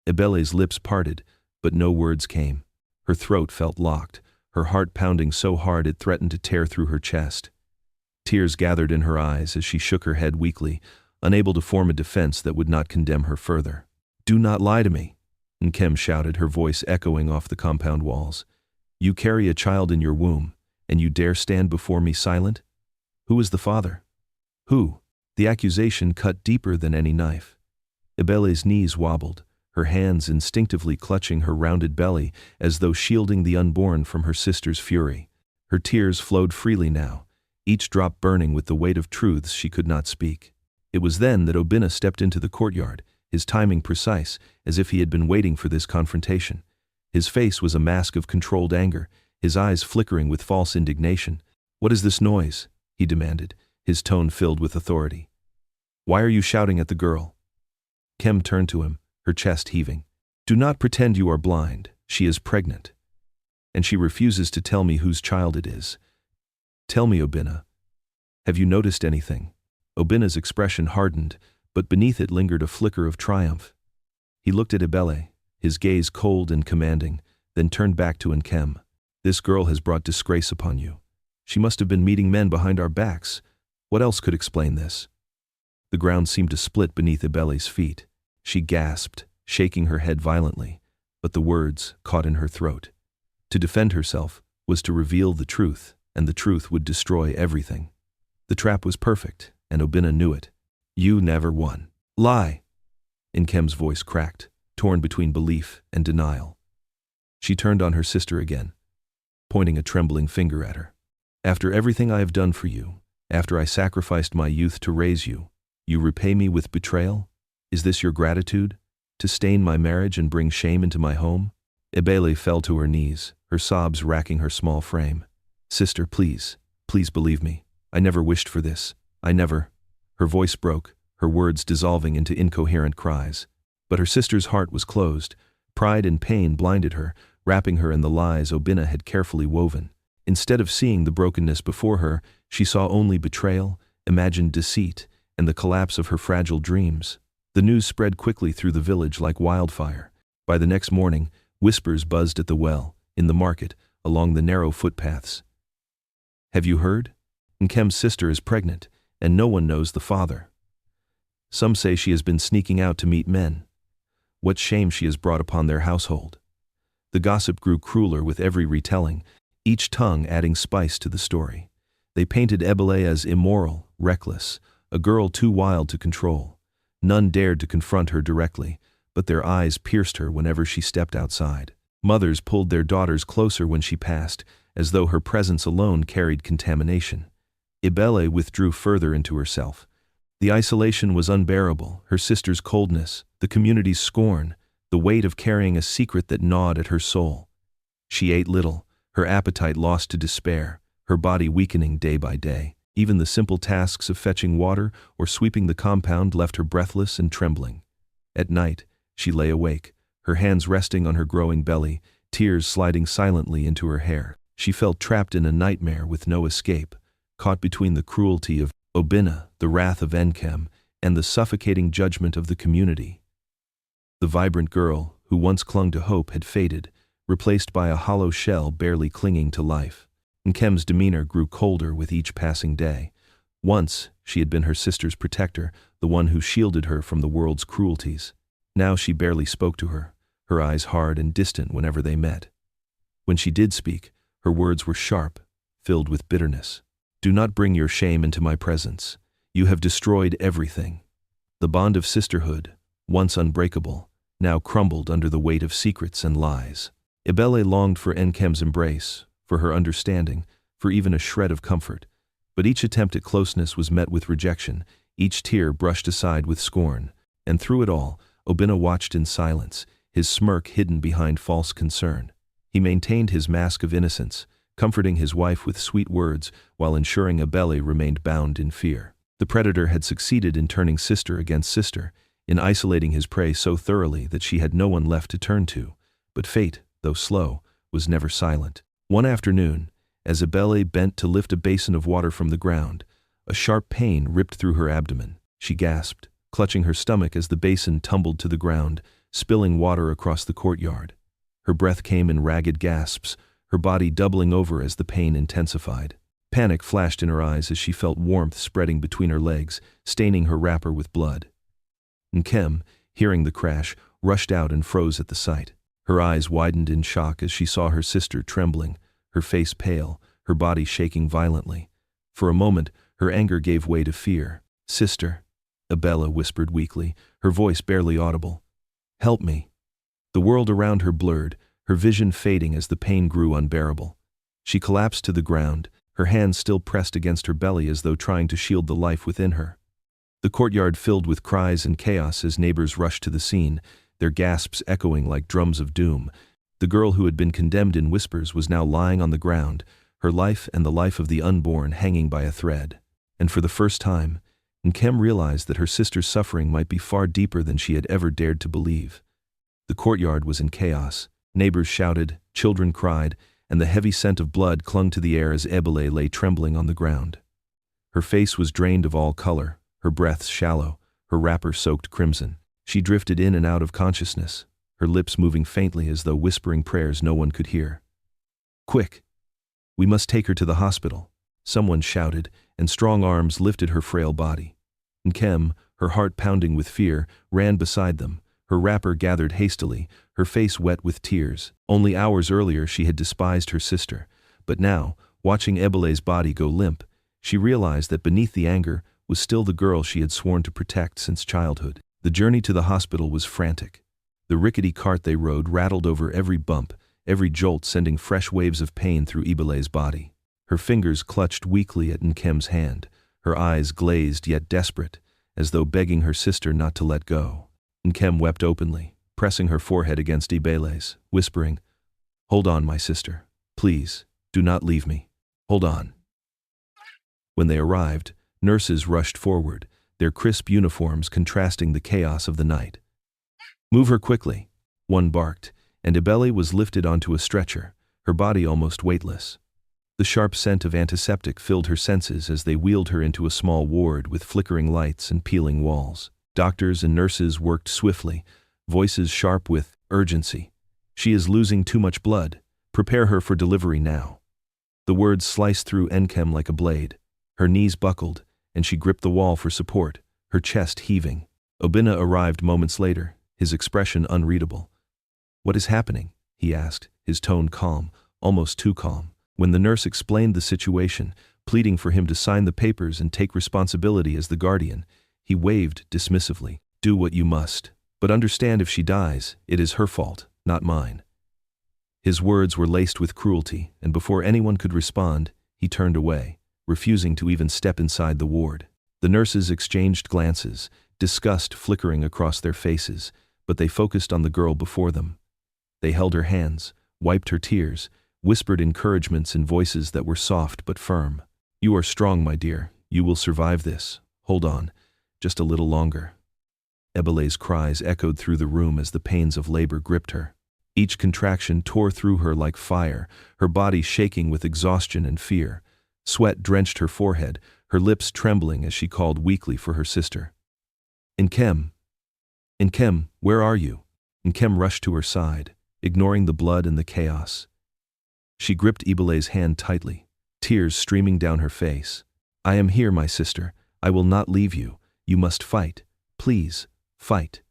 Ebele's lips parted, but no words came. Her throat felt locked, her heart pounding so hard it threatened to tear through her chest. Tears gathered in her eyes as she shook her head weakly, unable to form a defense that would not condemn her further. "Do not lie to me," Nkem shouted, her voice echoing off the compound walls. "You carry a child in your womb, and you dare stand before me silent? Who is the father? Who?" The accusation cut deeper than any knife. Ebele's knees wobbled, her hands instinctively clutching her rounded belly as though shielding the unborn from her sister's fury. Her tears flowed freely now, each drop burning with the weight of truths she could not speak. It was then that Obinna stepped into the courtyard, his timing precise, as if he had been waiting for this confrontation. His face was a mask of controlled anger, his eyes flickering with false indignation. "What is this noise?" he demanded, his tone filled with authority. "Why are you shouting at the girl?" Kem turned to him, her chest heaving. "Do not pretend you are blind. She is pregnant. And she refuses to tell me whose child it is. Tell me, Obinna. Have you noticed anything?" Obinna's expression hardened, but beneath it lingered a flicker of triumph. He looked at Ebele, his gaze cold and commanding, then turned back to Nkem. "This girl has brought disgrace upon you. She must have been meeting men behind our backs. What else could explain this?" The ground seemed to split beneath Ebele's feet. She gasped, shaking her head violently, but the words caught in her throat. To defend herself was to reveal the truth, and the truth would destroy everything. The trap was perfect, and Obinna knew it. "You never won." "Lie!" Nkem's voice cracked, torn between belief and denial. She turned on her sister again, pointing a trembling finger at her. "After everything I have done for you, after I sacrificed my youth to raise you, you repay me with betrayal? Is this your gratitude? To stain my marriage and bring shame into my home?" Ebele fell to her knees, her sobs racking her small frame. Sister, please, please believe me. I never wished for this. I never. Her voice broke, her words dissolving into incoherent cries. But her sister's heart was closed. Pride and pain blinded her, wrapping her in the lies Obinna had carefully woven. Instead of seeing the brokenness before her, she saw only betrayal, imagined deceit, and the collapse of her fragile dreams. The news spread quickly through the village like wildfire. By the next morning, whispers buzzed at the well, in the market, along the narrow footpaths. Have you heard? Nkem's sister is pregnant, and no one knows the father. Some say she has been sneaking out to meet men. What shame she has brought upon their household. The gossip grew crueler with every retelling, each tongue adding spice to the story. They painted Ebele as immoral, reckless, a girl too wild to control. None dared to confront her directly, but their eyes pierced her whenever she stepped outside. Mothers pulled their daughters closer when she passed, as though her presence alone carried contamination. Ebele withdrew further into herself. The isolation was unbearable, her sister's coldness, the community's scorn, the weight of carrying a secret that gnawed at her soul. She ate little, her appetite lost to despair, her body weakening day by day. Even the simple tasks of fetching water or sweeping the compound left her breathless and trembling. At night, she lay awake, her hands resting on her growing belly, tears sliding silently into her hair. She felt trapped in a nightmare with no escape, caught between the cruelty of Obinna, the wrath of Nkem, and the suffocating judgment of the community. The vibrant girl, who once clung to hope, had faded, replaced by a hollow shell barely clinging to life. Nkem's demeanor grew colder with each passing day. Once, she had been her sister's protector, the one who shielded her from the world's cruelties. Now she barely spoke to her, her eyes hard and distant whenever they met. When she did speak, her words were sharp, filled with bitterness. Do not bring your shame into my presence. You have destroyed everything. The bond of sisterhood, once unbreakable, now crumbled under the weight of secrets and lies. Ebele longed for Nkem's embrace, for her understanding, for even a shred of comfort. But each attempt at closeness was met with rejection, each tear brushed aside with scorn. And through it all, Obinna watched in silence, his smirk hidden behind false concern. He maintained his mask of innocence, comforting his wife with sweet words while ensuring Ebele remained bound in fear. The predator had succeeded in turning sister against sister, in isolating his prey so thoroughly that she had no one left to turn to. But fate, though slow, was never silent. One afternoon, as Ebele bent to lift a basin of water from the ground, a sharp pain ripped through her abdomen. She gasped, clutching her stomach as the basin tumbled to the ground, spilling water across the courtyard. Her breath came in ragged gasps, her body doubling over as the pain intensified. Panic flashed in her eyes as she felt warmth spreading between her legs, staining her wrapper with blood. Nkem, hearing the crash, rushed out and froze at the sight. Her eyes widened in shock as she saw her sister trembling, her face pale, her body shaking violently. For a moment, her anger gave way to fear. Sister, Ebele whispered weakly, her voice barely audible. Help me. The world around her blurred, her vision fading as the pain grew unbearable. She collapsed to the ground, her hands still pressed against her belly as though trying to shield the life within her. The courtyard filled with cries and chaos as neighbors rushed to the scene, their gasps echoing like drums of doom. The girl who had been condemned in whispers was now lying on the ground, her life and the life of the unborn hanging by a thread. And for the first time, Nkem realized that her sister's suffering might be far deeper than she had ever dared to believe. The courtyard was in chaos. Neighbors shouted, children cried, and the heavy scent of blood clung to the air as Ebele lay trembling on the ground. Her face was drained of all color, her breath shallow, her wrapper soaked crimson. She drifted in and out of consciousness, her lips moving faintly as though whispering prayers no one could hear. Quick! We must take her to the hospital, someone shouted, and strong arms lifted her frail body. Nkem, her heart pounding with fear, ran beside them, her wrapper gathered hastily, her face wet with tears. Only hours earlier she had despised her sister, but now, watching Ebele's body go limp, she realized that beneath the anger was still the girl she had sworn to protect since childhood. The journey to the hospital was frantic. The rickety cart they rode rattled over every bump, every jolt sending fresh waves of pain through Ebele's body. Her fingers clutched weakly at Nkem's hand, her eyes glazed yet desperate, as though begging her sister not to let go. Nkem wept openly, pressing her forehead against Ebele's, whispering, "Hold on, my sister. Please, do not leave me." Hold on." When they arrived, nurses rushed forward, their crisp uniforms contrasting the chaos of the night. "Move her quickly," one barked, and Ibele was lifted onto a stretcher, her body almost weightless. The sharp scent of antiseptic filled her senses as they wheeled her into a small ward with flickering lights and peeling walls. Doctors and nurses worked swiftly, voices sharp with urgency. "She is losing too much blood. Prepare her for delivery now." The words sliced through Nkem like a blade. Her knees buckled, and she gripped the wall for support, her chest heaving. Obinna arrived moments later, his expression unreadable. "What is happening?" he asked, his tone calm, almost too calm. When the nurse explained the situation, pleading for him to sign the papers and take responsibility as the guardian, he waved dismissively. "Do what you must. But understand, if she dies, it is her fault, not mine." His words were laced with cruelty, and before anyone could respond, he turned away, refusing to even step inside the ward. The nurses exchanged glances, disgust flickering across their faces, but they focused on the girl before them. They held her hands, wiped her tears, whispered encouragements in voices that were soft but firm. "You are strong, my dear. You will survive this. Hold on, just a little longer." Ebele's cries echoed through the room as the pains of labor gripped her. Each contraction tore through her like fire, her body shaking with exhaustion and fear. Sweat drenched her forehead, her lips trembling as she called weakly for her sister. "Nkem! Nkem, where are you?" Nkem rushed to her side, ignoring the blood and the chaos. She gripped Ibele's hand tightly, tears streaming down her face. "I am here, my sister. I will not leave you. You must fight. Please, fight."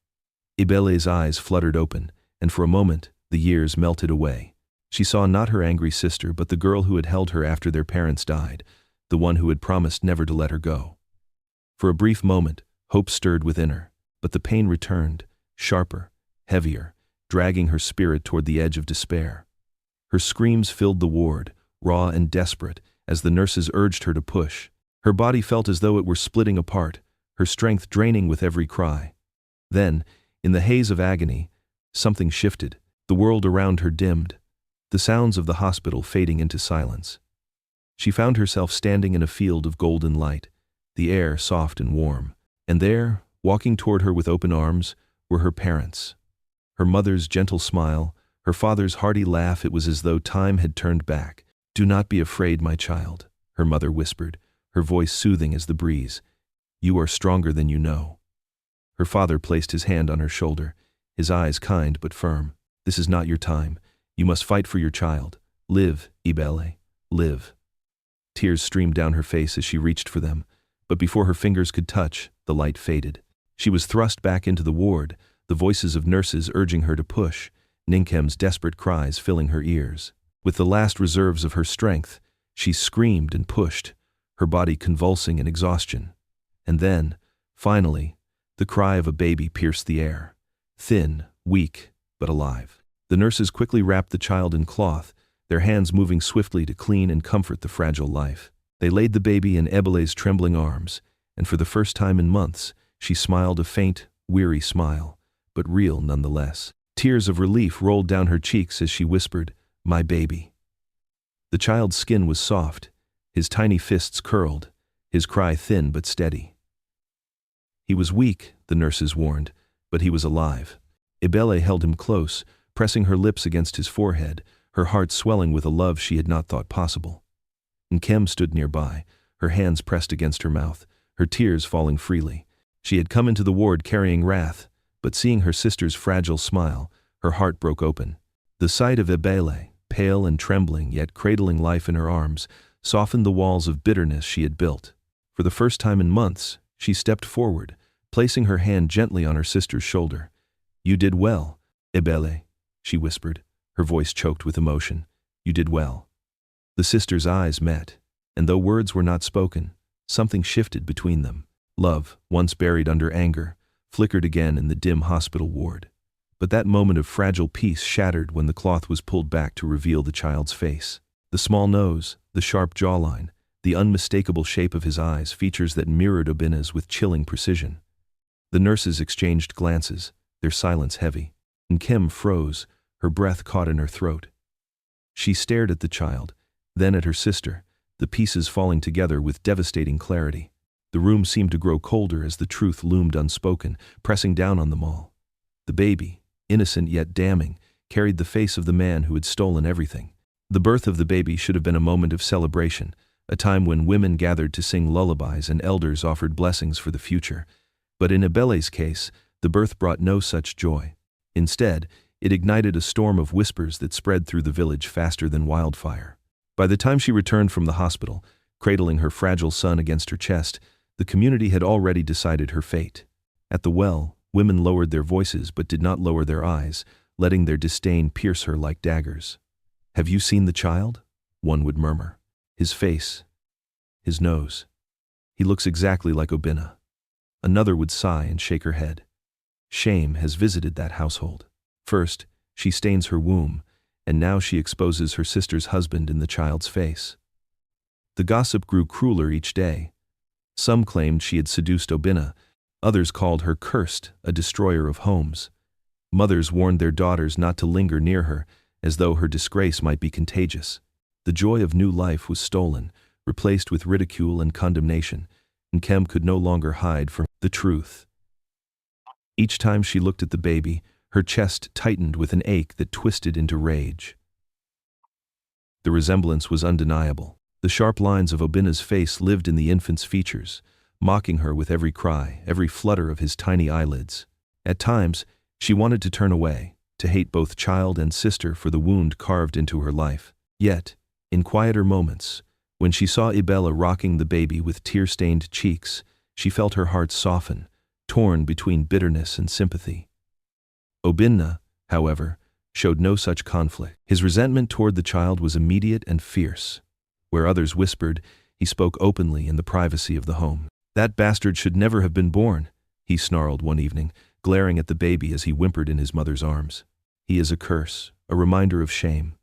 Ibele's eyes fluttered open, and for a moment, the years melted away. She saw not her angry sister, but the girl who had held her after their parents died, the one who had promised never to let her go. For a brief moment, hope stirred within her, but the pain returned, sharper, heavier, dragging her spirit toward the edge of despair. Her screams filled the ward, raw and desperate, as the nurses urged her to push. Her body felt as though it were splitting apart, her strength draining with every cry. Then, in the haze of agony, something shifted. The world around her dimmed, the sounds of the hospital fading into silence. She found herself standing in a field of golden light, the air soft and warm. And there, walking toward her with open arms, were her parents. Her mother's gentle smile, her father's hearty laugh. It was as though time had turned back. "Do not be afraid, my child," her mother whispered, her voice soothing as the breeze. "You are stronger than you know." Her father placed his hand on her shoulder, his eyes kind but firm. "This is not your time. You must fight for your child. Live, Ibele, live." Tears streamed down her face as she reached for them, but before her fingers could touch, the light faded. She was thrust back into the ward, the voices of nurses urging her to push, Nkem's desperate cries filling her ears. With the last reserves of her strength, she screamed and pushed, her body convulsing in exhaustion. And then, finally, the cry of a baby pierced the air. Thin, weak, but alive. The nurses quickly wrapped the child in cloth, their hands moving swiftly to clean and comfort the fragile life. They laid the baby in Ebele's trembling arms, and for the first time in months, she smiled a faint, weary smile, but real nonetheless. Tears of relief rolled down her cheeks as she whispered, "My baby." The child's skin was soft, his tiny fists curled, his cry thin but steady. He was weak, the nurses warned, but he was alive. Ibele held him close, pressing her lips against his forehead, her heart swelling with a love she had not thought possible. Nkem stood nearby, her hands pressed against her mouth, her tears falling freely. She had come into the ward carrying wrath, but seeing her sister's fragile smile, her heart broke open. The sight of Ibele, pale and trembling yet cradling life in her arms, softened the walls of bitterness she had built. For the first time in months, she stepped forward, placing her hand gently on her sister's shoulder. "You did well, Ibele," she whispered, her voice choked with emotion. "You did well." The sisters' eyes met, and though words were not spoken, something shifted between them. Love, once buried under anger, flickered again in the dim hospital ward. But that moment of fragile peace shattered when the cloth was pulled back to reveal the child's face. The small nose, the sharp jawline, the unmistakable shape of his eyes, features that mirrored Obinna's with chilling precision. The nurses exchanged glances, their silence heavy. Nkem froze, her breath caught in her throat. She stared at the child, then at her sister, the pieces falling together with devastating clarity. The room seemed to grow colder as the truth loomed unspoken, pressing down on them all. The baby, innocent yet damning, carried the face of the man who had stolen everything. The birth of the baby should have been a moment of celebration, a time when women gathered to sing lullabies and elders offered blessings for the future. But in Ebele's case, the birth brought no such joy. Instead, it ignited a storm of whispers that spread through the village faster than wildfire. By the time she returned from the hospital, cradling her fragile son against her chest, the community had already decided her fate. At the well, women lowered their voices but did not lower their eyes, letting their disdain pierce her like daggers. "Have you seen the child?" one would murmur. "His face, his nose. He looks exactly like Obinna." Another would sigh and shake her head. Shame has visited that household. First, she stains her womb, and now she exposes her sister's husband in the child's face. The gossip grew crueler each day. Some claimed she had seduced Obinna, others called her cursed, a destroyer of homes. Mothers warned their daughters not to linger near her, as though her disgrace might be contagious. The joy of new life was stolen, replaced with ridicule and condemnation, and Kem could no longer hide from the truth. Each time she looked at the baby, her chest tightened with an ache that twisted into rage. The resemblance was undeniable. The sharp lines of Obinna's face lived in the infant's features, mocking her with every cry, every flutter of his tiny eyelids. At times, she wanted to turn away, to hate both child and sister for the wound carved into her life. Yet, in quieter moments, when she saw Ibella rocking the baby with tear-stained cheeks, she felt her heart soften, torn between bitterness and sympathy. Obinna, however, showed no such conflict. His resentment toward the child was immediate and fierce. Where others whispered, he spoke openly in the privacy of the home. "That bastard should never have been born," he snarled one evening, glaring at the baby as he whimpered in his mother's arms. "He is a curse, a reminder of shame."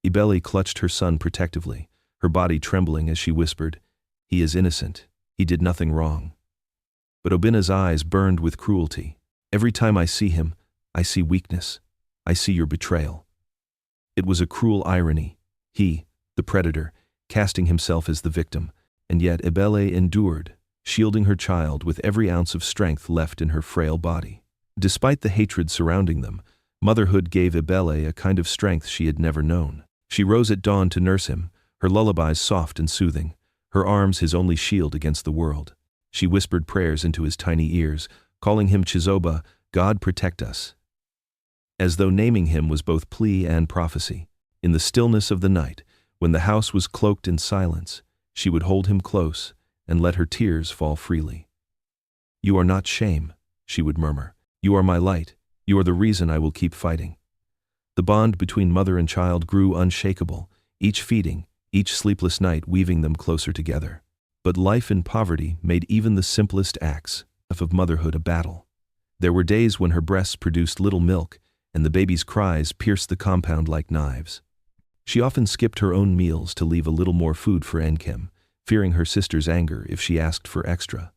Ibeli clutched her son protectively, her body trembling as she whispered, "He is innocent. He did nothing wrong." But Obinna's eyes burned with cruelty. "Every time I see him, I see weakness. I see your betrayal." It was a cruel irony. He, the predator, casting himself as the victim, and yet Ibele endured, shielding her child with every ounce of strength left in her frail body. Despite the hatred surrounding them, motherhood gave Ibele a kind of strength she had never known. She rose at dawn to nurse him, her lullabies soft and soothing, her arms his only shield against the world. She whispered prayers into his tiny ears, calling him Chizoba, "God protect us," as though naming him was both plea and prophecy. In the stillness of the night, when the house was cloaked in silence, she would hold him close and let her tears fall freely. "You are not shame," she would murmur. "You are my light. You are the reason I will keep fighting." The bond between mother and child grew unshakable, each feeding, each sleepless night weaving them closer together. But life in poverty made even the simplest acts of motherhood a battle. There were days when her breasts produced little milk, and the baby's cries pierced the compound like knives. She often skipped her own meals to leave a little more food for Enkem, fearing her sister's anger if she asked for extra.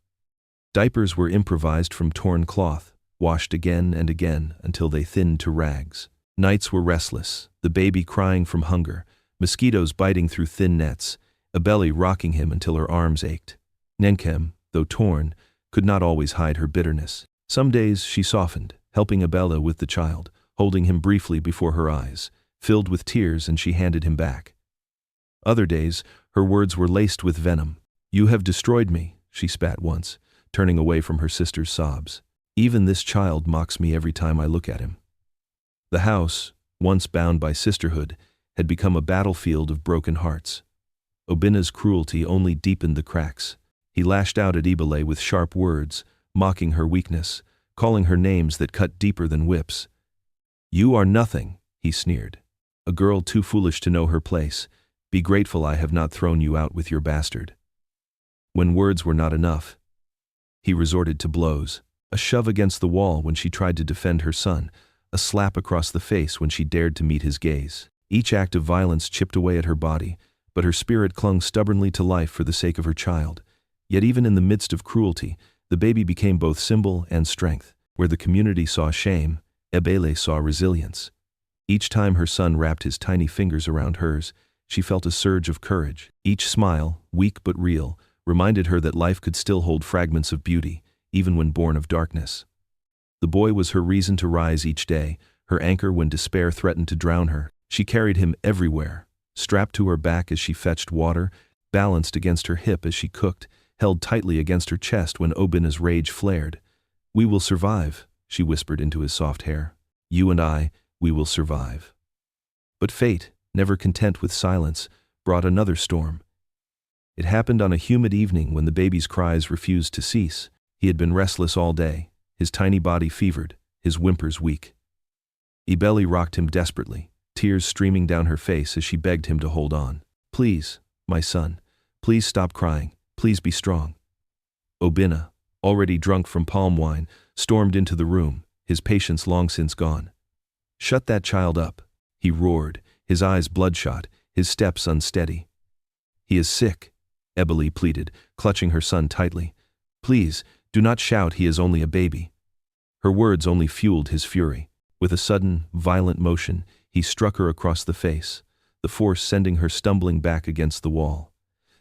Diapers were improvised from torn cloth, washed again and again until they thinned to rags. Nights were restless, the baby crying from hunger, mosquitoes biting through thin nets, Ibeli rocking him until her arms ached. Nenkem, though torn, could not always hide her bitterness. Some days she softened, helping Ibella with the child, holding him briefly before her eyes, filled with tears, and she handed him back. Other days, her words were laced with venom. "You have destroyed me," she spat once, turning away from her sister's sobs. "Even this child mocks me every time I look at him." The house, once bound by sisterhood, had become a battlefield of broken hearts. Obinna's cruelty only deepened the cracks. He lashed out at Ibele with sharp words, mocking her weakness, calling her names that cut deeper than whips. "You are nothing," he sneered. "A girl too foolish to know her place. Be grateful I have not thrown you out with your bastard." When words were not enough, he resorted to blows. A shove against the wall when she tried to defend her son, a slap across the face when she dared to meet his gaze. Each act of violence chipped away at her body, but her spirit clung stubbornly to life for the sake of her child. Yet even in the midst of cruelty, the baby became both symbol and strength. Where the community saw shame, Ebele saw resilience. Each time her son wrapped his tiny fingers around hers, she felt a surge of courage. Each smile, weak but real, reminded her that life could still hold fragments of beauty, even when born of darkness. The boy was her reason to rise each day, her anchor when despair threatened to drown her. She carried him everywhere, strapped to her back as she fetched water, balanced against her hip as she cooked, held tightly against her chest when Obina's rage flared. "We will survive," she whispered into his soft hair. "You and I, we will survive." But fate, never content with silence, brought another storm. It happened on a humid evening when the baby's cries refused to cease. He had been restless all day, his tiny body fevered, his whimpers weak. Ibeli rocked him desperately, tears streaming down her face as she begged him to hold on. "Please, my son, please stop crying, please be strong." Obina, already drunk from palm wine, stormed into the room, his patience long since gone. "Shut that child up," he roared, his eyes bloodshot, his steps unsteady. "He is sick," Ebeli pleaded, clutching her son tightly. "Please, do not shout, he is only a baby." Her words only fueled his fury. With a sudden, violent motion, he struck her across the face, the force sending her stumbling back against the wall.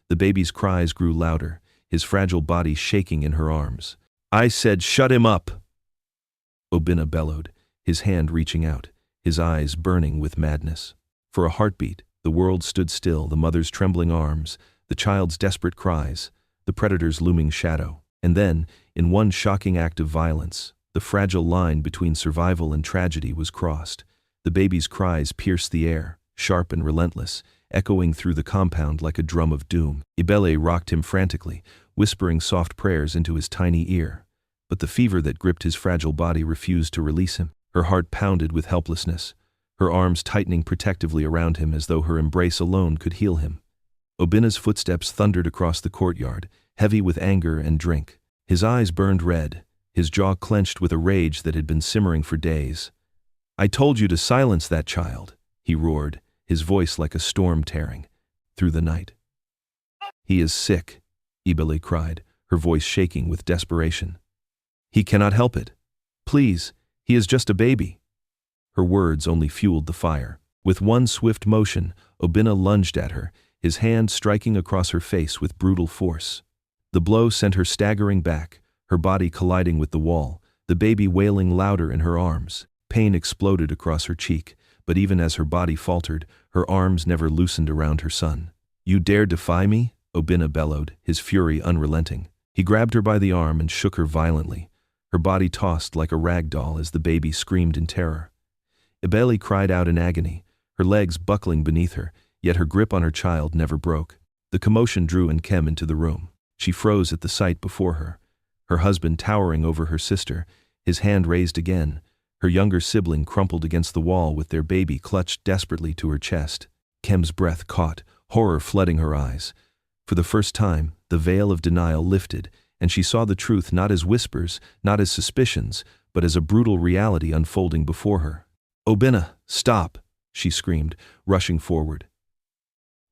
The baby's cries grew louder, his fragile body shaking in her arms. "I said shut him up!" Obina bellowed, his hand reaching out, his eyes burning with madness. For a heartbeat, the world stood still, the mother's trembling arms, the child's desperate cries, the predator's looming shadow. And then, in one shocking act of violence, the fragile line between survival and tragedy was crossed. The baby's cries pierced the air, sharp and relentless, echoing through the compound like a drum of doom. Ibele rocked him frantically, whispering soft prayers into his tiny ear. But the fever that gripped his fragile body refused to release him. Her heart pounded with helplessness, her arms tightening protectively around him as though her embrace alone could heal him. Obina's footsteps thundered across the courtyard, heavy with anger and drink. His eyes burned red, his jaw clenched with a rage that had been simmering for days. "I told you to silence that child," he roared, his voice like a storm tearing through the night. "He is sick," Ibele cried, her voice shaking with desperation. "He cannot help it. Please, he is just a baby." Her words only fueled the fire. With one swift motion, Obina lunged at her, his hand striking across her face with brutal force. The blow sent her staggering back, her body colliding with the wall, the baby wailing louder in her arms. Pain exploded across her cheek, but even as her body faltered, her arms never loosened around her son. "You dare defy me?" Obina bellowed, his fury unrelenting. He grabbed her by the arm and shook her violently. Her body tossed like a rag doll as the baby screamed in terror. Ibeli cried out in agony, her legs buckling beneath her, yet her grip on her child never broke. The commotion drew Nkem into the room. She froze at the sight before her. Her husband towering over her sister, his hand raised again, her younger sibling crumpled against the wall with their baby clutched desperately to her chest. Nkem's breath caught, horror flooding her eyes. For the first time, the veil of denial lifted, and she saw the truth not as whispers, not as suspicions, but as a brutal reality unfolding before her. "Obina, stop!" she screamed, rushing forward.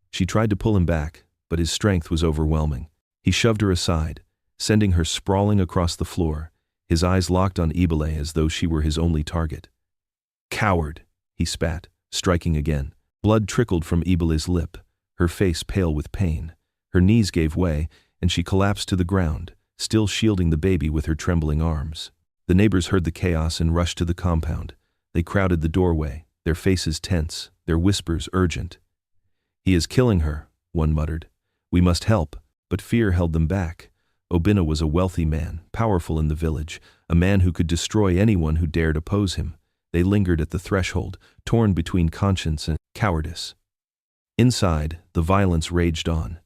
She tried to pull him back, but his strength was overwhelming. He shoved her aside, sending her sprawling across the floor, his eyes locked on Ibele as though she were his only target. "Coward!" he spat, striking again. Blood trickled from Ibele's lip, her face pale with pain. Her knees gave way, and she collapsed to the ground, still shielding the baby with her trembling arms. The neighbors heard the chaos and rushed to the compound. They crowded the doorway, their faces tense, their whispers urgent. "He is killing her," one muttered. "We must help." But fear held them back. Obina was a wealthy man, powerful in the village, a man who could destroy anyone who dared oppose him. They lingered at the threshold, torn between conscience and cowardice. Inside, the violence raged on.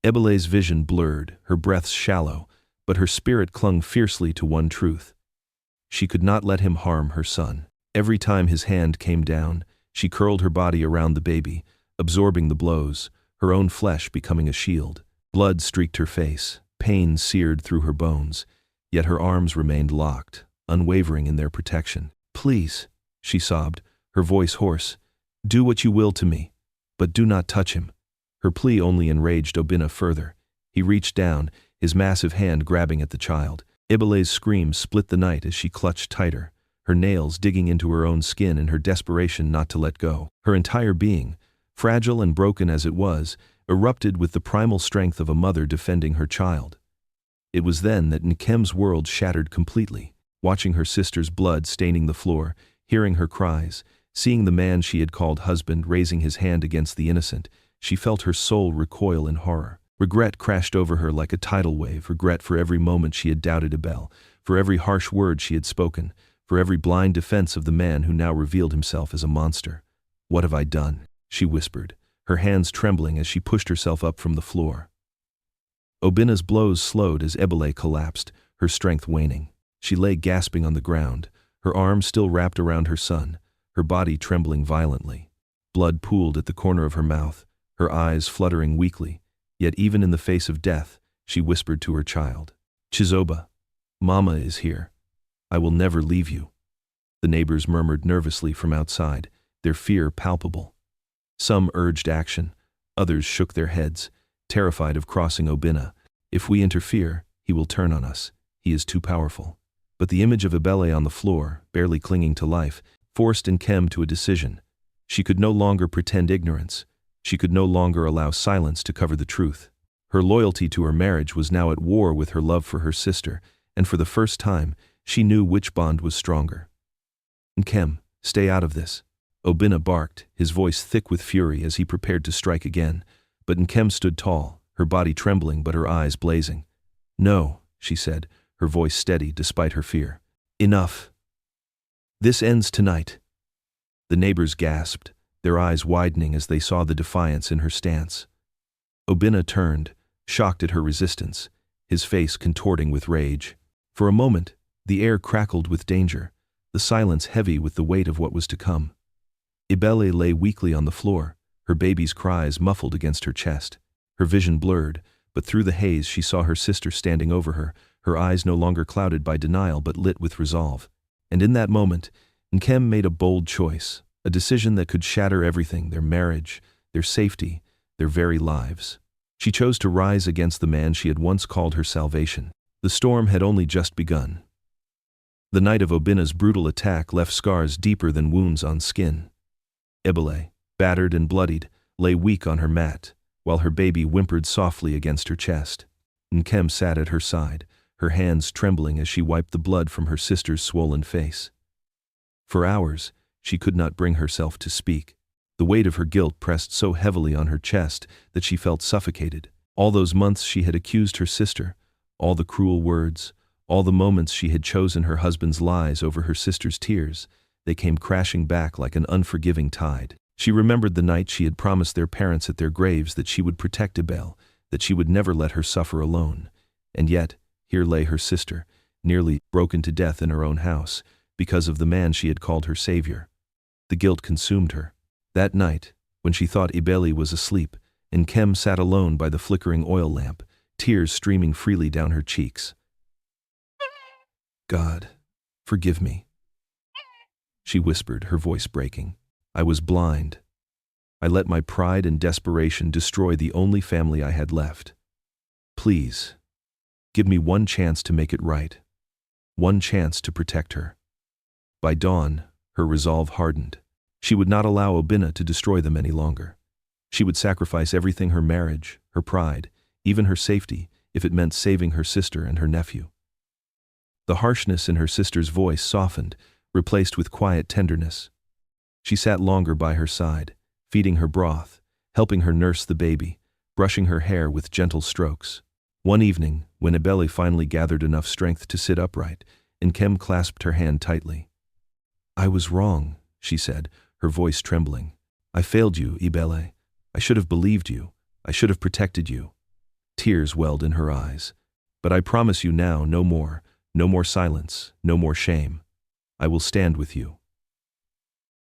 Ebele's vision blurred, her breaths shallow, but her spirit clung fiercely to one truth. She could not let him harm her son. Every time his hand came down, she curled her body around the baby, absorbing the blows, her own flesh becoming a shield. Blood streaked her face, pain seared through her bones, yet her arms remained locked, unwavering in their protection. "Please," she sobbed, her voice hoarse, "do what you will to me, but do not touch him." Her plea only enraged Obina further. He reached down, his massive hand grabbing at the child. Ibele's scream split the night as she clutched tighter, her nails digging into her own skin in her desperation not to let go. Her entire being, fragile and broken as it was, erupted with the primal strength of a mother defending her child. It was then that Nkem's world shattered completely. Watching her sister's blood staining the floor, hearing her cries, seeing the man she had called husband raising his hand against the innocent, she felt her soul recoil in horror. Regret crashed over her like a tidal wave, regret for every moment she had doubted Abel, for every harsh word she had spoken, for every blind defense of the man who now revealed himself as a monster. "What have I done?" she whispered, her hands trembling as she pushed herself up from the floor. Obina's blows slowed as Ebele collapsed, her strength waning. She lay gasping on the ground, her arms still wrapped around her son, her body trembling violently. Blood pooled at the corner of her mouth, her eyes fluttering weakly, yet even in the face of death, she whispered to her child, "Chizoba, Mama is here. I will never leave you." The neighbors murmured nervously from outside, their fear palpable. Some urged action, others shook their heads, terrified of crossing Obina. "If we interfere, he will turn on us. He is too powerful." But the image of Ebele on the floor, barely clinging to life, forced Nkem to a decision. She could no longer pretend ignorance. She could no longer allow silence to cover the truth. Her loyalty to her marriage was now at war with her love for her sister, and for the first time, she knew which bond was stronger. "Nkem, stay out of this." Obina barked, his voice thick with fury as he prepared to strike again, but Nkem stood tall, her body trembling but her eyes blazing. "No," she said, her voice steady despite her fear. "Enough. This ends tonight." The neighbors gasped, their eyes widening as they saw the defiance in her stance. Obina turned, shocked at her resistance, his face contorting with rage. For a moment, the air crackled with danger, the silence heavy with the weight of what was to come. Ebele lay weakly on the floor, her baby's cries muffled against her chest. Her vision blurred, but through the haze she saw her sister standing over her, her eyes no longer clouded by denial but lit with resolve. And in that moment, Nkem made a bold choice, a decision that could shatter everything, their marriage, their safety, their very lives. She chose to rise against the man she had once called her salvation. The storm had only just begun. The night of Obina's brutal attack left scars deeper than wounds on skin. Ebele, battered and bloodied, lay weak on her mat, while her baby whimpered softly against her chest. Nkem sat at her side, her hands trembling as she wiped the blood from her sister's swollen face. For hours, she could not bring herself to speak. The weight of her guilt pressed so heavily on her chest that she felt suffocated. All those months she had accused her sister, all the cruel words, all the moments she had chosen her husband's lies over her sister's tears, they came crashing back like an unforgiving tide. She remembered the night she had promised their parents at their graves that she would protect Abel, that she would never let her suffer alone. And yet, here lay her sister, nearly broken to death in her own house, because of the man she had called her savior. The guilt consumed her. That night, when she thought Ebele was asleep, Nkem sat alone by the flickering oil lamp, tears streaming freely down her cheeks. "God, forgive me," she whispered, her voice breaking. "I was blind. I let my pride and desperation destroy the only family I had left. Please, give me one chance to make it right. One chance to protect her." By dawn, her resolve hardened. She would not allow Obina to destroy them any longer. She would sacrifice everything, her marriage, her pride, even her safety, if it meant saving her sister and her nephew. The harshness in her sister's voice softened, replaced with quiet tenderness. She sat longer by her side, feeding her broth, helping her nurse the baby, brushing her hair with gentle strokes. One evening, when Ebele finally gathered enough strength to sit upright, Nkem clasped her hand tightly. "I was wrong," she said, her voice trembling. "I failed you, Ebele. I should have believed you. I should have protected you." Tears welled in her eyes. "But I promise you now, no more silence, no more shame. I will stand with you."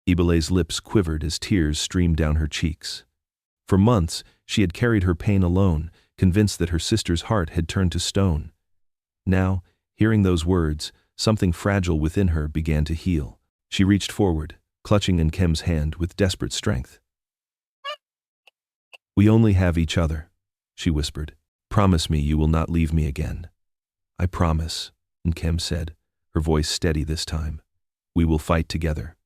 Ebele's lips quivered as tears streamed down her cheeks. For months, she had carried her pain alone, convinced that her sister's heart had turned to stone. Now, hearing those words, something fragile within her began to heal. She reached forward, clutching Nkem's hand with desperate strength. "We only have each other," she whispered. "Promise me you will not leave me again." "I promise," Nkem said, her voice steady this time. "We will fight together."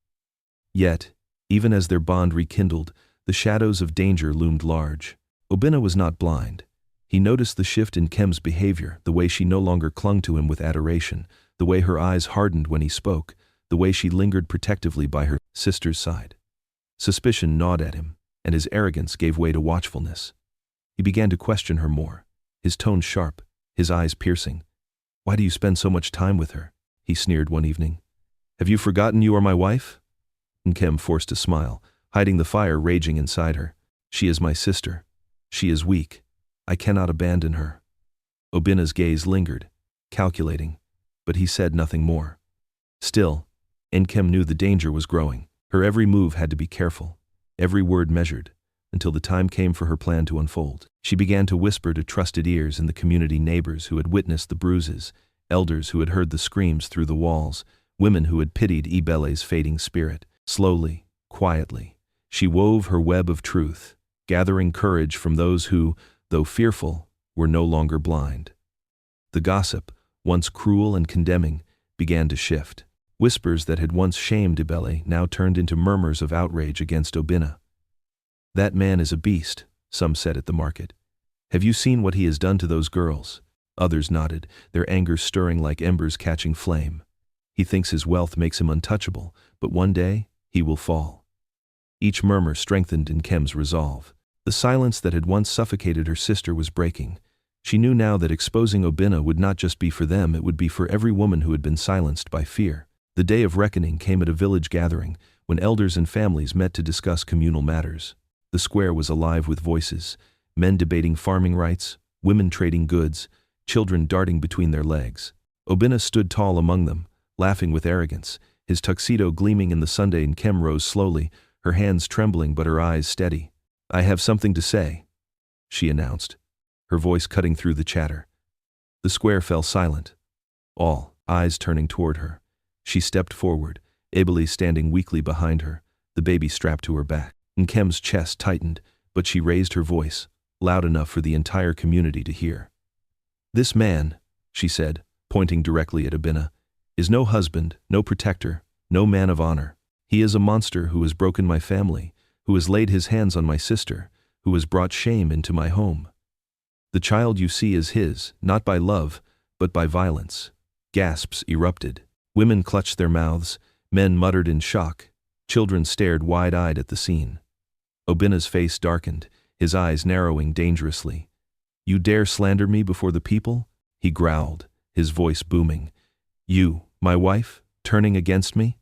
Yet, even as their bond rekindled, The shadows of danger loomed large. Obinna was not blind. He noticed the shift in Kem's behavior, the way she no longer clung to him with adoration, the way her eyes hardened when he spoke, the way she lingered protectively by her sister's side. Suspicion gnawed at him, and his arrogance gave way to watchfulness. He began to question her more, his tone sharp, his eyes piercing. "Why do you spend so much time with her?" he sneered one evening. "Have you forgotten you are my wife?" Nkem forced a smile, hiding the fire raging inside her. "She is my sister. She is weak. I cannot abandon her." Obinna's gaze lingered, calculating, but he said nothing more. Still, Nkem knew the danger was growing. Her every move had to be careful, every word measured, until the time came for her plan to unfold. She began to whisper to trusted ears in the community, neighbors who had witnessed the bruises, elders who had heard the screams through the walls, women who had pitied Ibele's fading spirit. Slowly, quietly, she wove her web of truth, gathering courage from those who, though fearful, were no longer blind. The gossip, once cruel and condemning, began to shift. Whispers that had once shamed Ibele now turned into murmurs of outrage against Obinna. "That man is a beast," some said at the market. "Have you seen what he has done to those girls?" Others nodded, their anger stirring like embers catching flame. "He thinks his wealth makes him untouchable, but one day, he will fall." Each murmur strengthened Nkem's resolve. The silence that had once suffocated her sister was breaking. She knew now that exposing Obinna would not just be for them, it would be for every woman who had been silenced by fear. The day of reckoning came at a village gathering, when elders and families met to discuss communal matters. The square was alive with voices, men debating farming rights, women trading goods, children darting between their legs. Obinna stood tall among them, laughing with arrogance, his tuxedo gleaming in the sunday. Nkem rose slowly, her hands trembling but her eyes steady. "I have something to say," she announced, her voice cutting through the chatter. The square fell silent, all eyes turning toward her. She stepped forward, Ibele standing weakly behind her, the baby strapped to her back. Nkem's chest tightened, but she raised her voice, loud enough for the entire community to hear. "This man," she said, pointing directly at Obinna, "is no husband, no protector, no man of honor. He is a monster who has broken my family, who has laid his hands on my sister, who has brought shame into my home. The child you see is his, not by love, but by violence." Gasps erupted. Women clutched their mouths, men muttered in shock, children stared wide-eyed at the scene. Obinna's face darkened, his eyes narrowing dangerously. "You dare slander me before the people?" he growled, his voice booming. "You, my wife, turning against me?"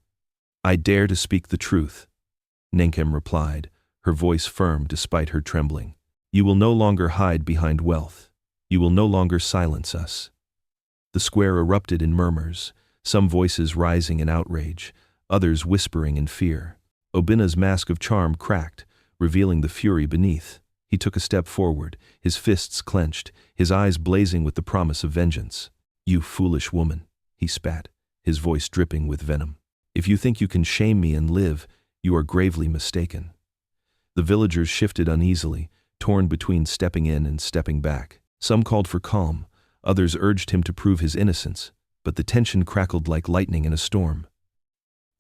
"I dare to speak the truth," Nkem replied, her voice firm despite her trembling. "You will no longer hide behind wealth. You will no longer silence us." The square erupted in murmurs, some voices rising in outrage, others whispering in fear. Obinna's mask of charm cracked, revealing the fury beneath. He took a step forward, his fists clenched, his eyes blazing with the promise of vengeance. "You foolish woman," he spat, his voice dripping with venom. "If you think you can shame me and live, you are gravely mistaken." The villagers shifted uneasily, torn between stepping in and stepping back. Some called for calm, others urged him to prove his innocence, but the tension crackled like lightning in a storm.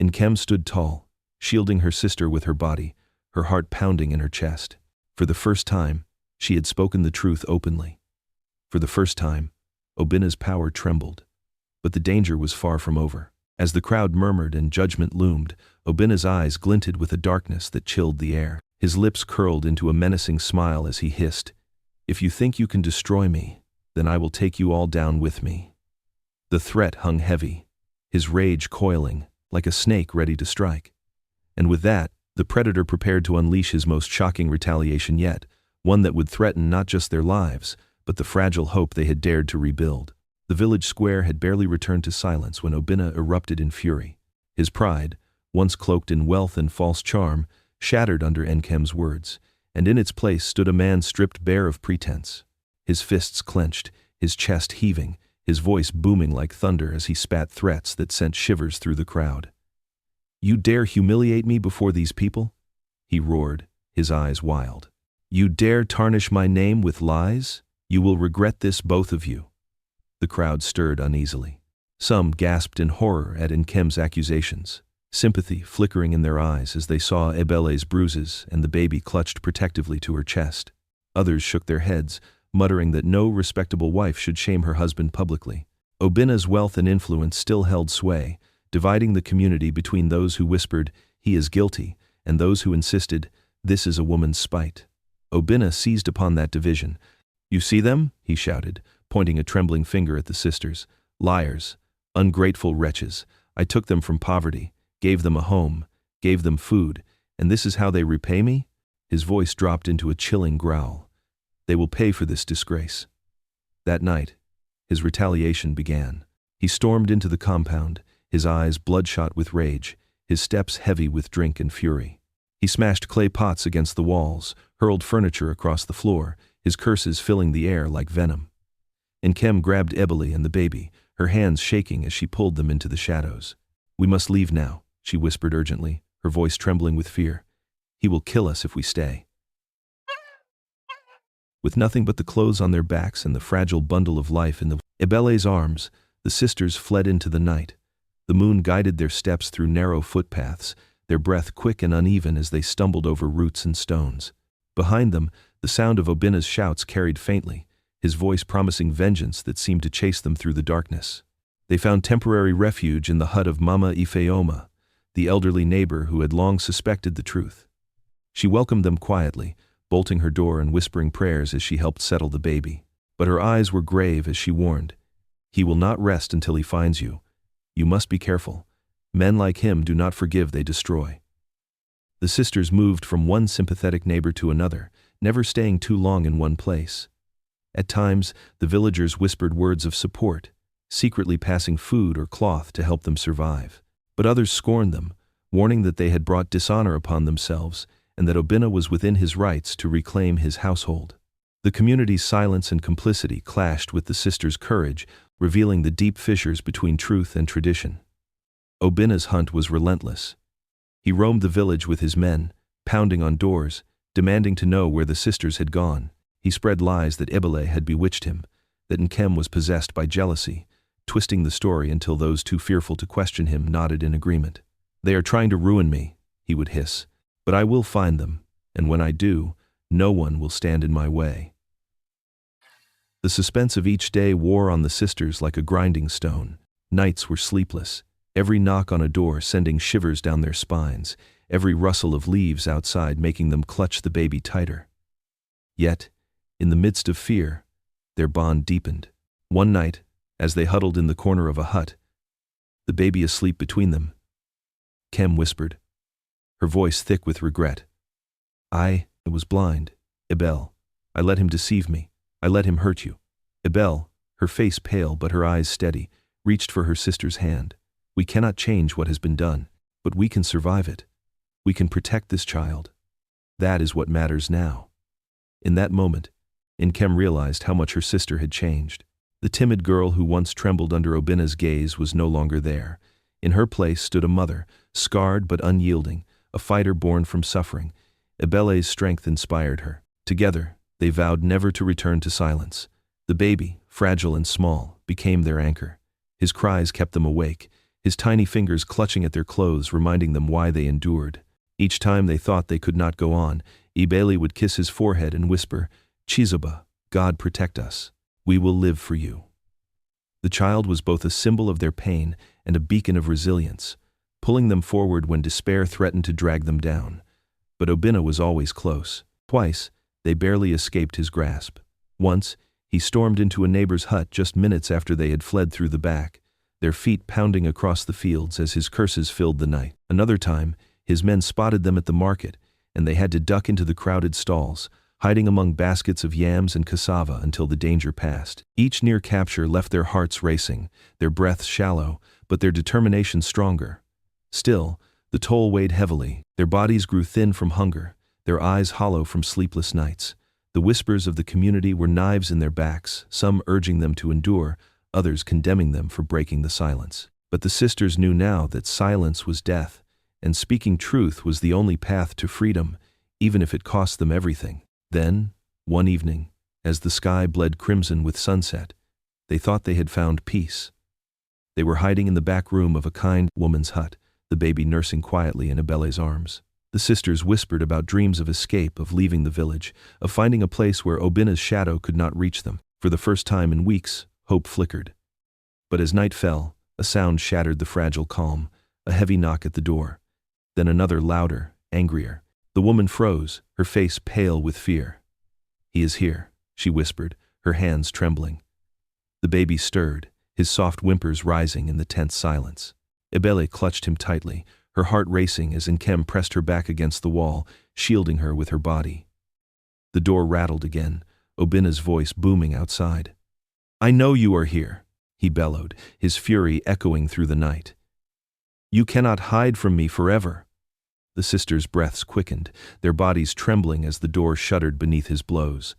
Nkem stood tall, shielding her sister with her body, her heart pounding in her chest. For the first time, she had spoken the truth openly. For the first time, Obinna's power trembled. But the danger was far from over. As the crowd murmured and judgment loomed, Obinna's eyes glinted with a darkness that chilled the air. His lips curled into a menacing smile as he hissed, "If you think you can destroy me, then I will take you all down with me." The threat hung heavy, his rage coiling, like a snake ready to strike. And with that, the predator prepared to unleash his most shocking retaliation yet, one that would threaten not just their lives, but the fragile hope they had dared to rebuild. The village square had barely returned to silence when Obinna erupted in fury. His pride, once cloaked in wealth and false charm, shattered under Nkem's words, and in its place stood a man stripped bare of pretense. His fists clenched, his chest heaving, his voice booming like thunder as he spat threats that sent shivers through the crowd. "You dare humiliate me before these people?" he roared, his eyes wild. "You dare tarnish my name with lies? You will regret this, both of you." The crowd stirred uneasily. Some gasped in horror at Nkem's accusations. sympathy flickering in their eyes as they saw Ebele's bruises and the baby clutched protectively to her chest. Others shook their heads, muttering that no respectable wife should shame her husband publicly. Obinna's wealth and influence still held sway, dividing the community between those who whispered, "He is guilty," and those who insisted, "This is a woman's spite." Obinna seized upon that division. "You see them?" he shouted, pointing a trembling finger at the sisters. "Liars, ungrateful wretches. I took them from poverty, gave them a home, gave them food, and this is how they repay me?" His voice dropped into a chilling growl. "They will pay for this disgrace." That night, his retaliation began. He stormed into the compound, his eyes bloodshot with rage, his steps heavy with drink and fury. He smashed clay pots against the walls, hurled furniture across the floor, his curses filling the air like venom. Nkem grabbed Ebele and the baby, her hands shaking as she pulled them into the shadows. "We must leave now," she whispered urgently, her voice trembling with fear. "He will kill us if we stay." With nothing but the clothes on their backs and the fragile bundle of life in Ebele's arms, the sisters fled into the night. The moon guided their steps through narrow footpaths, their breath quick and uneven as they stumbled over roots and stones. Behind them, the sound of Obinna's shouts carried faintly, his voice promising vengeance that seemed to chase them through the darkness. They found temporary refuge in the hut of Mama Ifeoma, the elderly neighbor who had long suspected the truth. She welcomed them quietly, bolting her door and whispering prayers as she helped settle the baby. But her eyes were grave as she warned, "He will not rest until he finds you. You must be careful. Men like him do not forgive, they destroy." The sisters moved from one sympathetic neighbor to another, never staying too long in one place. At times, the villagers whispered words of support, secretly passing food or cloth to help them survive. But others scorned them, warning that they had brought dishonor upon themselves and that Obinna was within his rights to reclaim his household. The community's silence and complicity clashed with the sisters' courage, revealing the deep fissures between truth and tradition. Obinna's hunt was relentless. He roamed the village with his men, pounding on doors, demanding to know where the sisters had gone. He spread lies that Ebele had bewitched him, that Nkem was possessed by jealousy, twisting the story until those too fearful to question him nodded in agreement. "They are trying to ruin me," he would hiss, "but I will find them, and when I do, no one will stand in my way." The suspense of each day wore on the sisters like a grinding stone. Nights were sleepless, every knock on a door sending shivers down their spines, every rustle of leaves outside making them clutch the baby tighter. Yet, in the midst of fear, their bond deepened. One night, as they huddled in the corner of a hut, the baby asleep between them, Kem whispered, her voice thick with regret, I was blind, Ebel. I let him deceive me. I let him hurt you." Ebel, her face pale but her eyes steady, reached for her sister's hand. "We cannot change what has been done, but we can survive it. We can protect this child. That is what matters now." In that moment, Nkem realized how much her sister had changed. The timid girl who once trembled under Obinna's gaze was no longer there. In her place stood a mother, scarred but unyielding, a fighter born from suffering. Ebele's strength inspired her. Together, they vowed never to return to silence. The baby, fragile and small, became their anchor. His cries kept them awake, his tiny fingers clutching at their clothes reminding them why they endured. Each time they thought they could not go on, Ebele would kiss his forehead and whisper, "Chizoba, God protect us. We will live for you." The child was both a symbol of their pain and a beacon of resilience, pulling them forward when despair threatened to drag them down. But Obinna was always close. Twice, they barely escaped his grasp. Once, he stormed into a neighbor's hut just minutes after they had fled through the back, their feet pounding across the fields as his curses filled the night. Another time, his men spotted them at the market, and they had to duck into the crowded stalls, hiding among baskets of yams and cassava until the danger passed. Each near capture left their hearts racing, their breaths shallow, but their determination stronger. Still, the toll weighed heavily. Their bodies grew thin from hunger, their eyes hollow from sleepless nights. The whispers of the community were knives in their backs, some urging them to endure, others condemning them for breaking the silence. But the sisters knew now that silence was death, and speaking truth was the only path to freedom, even if it cost them everything. Then, one evening, as the sky bled crimson with sunset, they thought they had found peace. They were hiding in the back room of a kind woman's hut, the baby nursing quietly in Ebele's arms. The sisters whispered about dreams of escape, of leaving the village, of finding a place where Obina's shadow could not reach them. For the first time in weeks, hope flickered. But as night fell, a sound shattered the fragile calm, a heavy knock at the door. Then another, louder, angrier. The woman froze, her face pale with fear. "He is here," she whispered, her hands trembling. The baby stirred, his soft whimpers rising in the tense silence. Ebele clutched him tightly, her heart racing as Nkem pressed her back against the wall, shielding her with her body. The door rattled again, Obina's voice booming outside. "I know you are here," he bellowed, his fury echoing through the night. "You cannot hide from me forever." The sisters' breaths quickened, their bodies trembling as the door shuddered beneath his blows.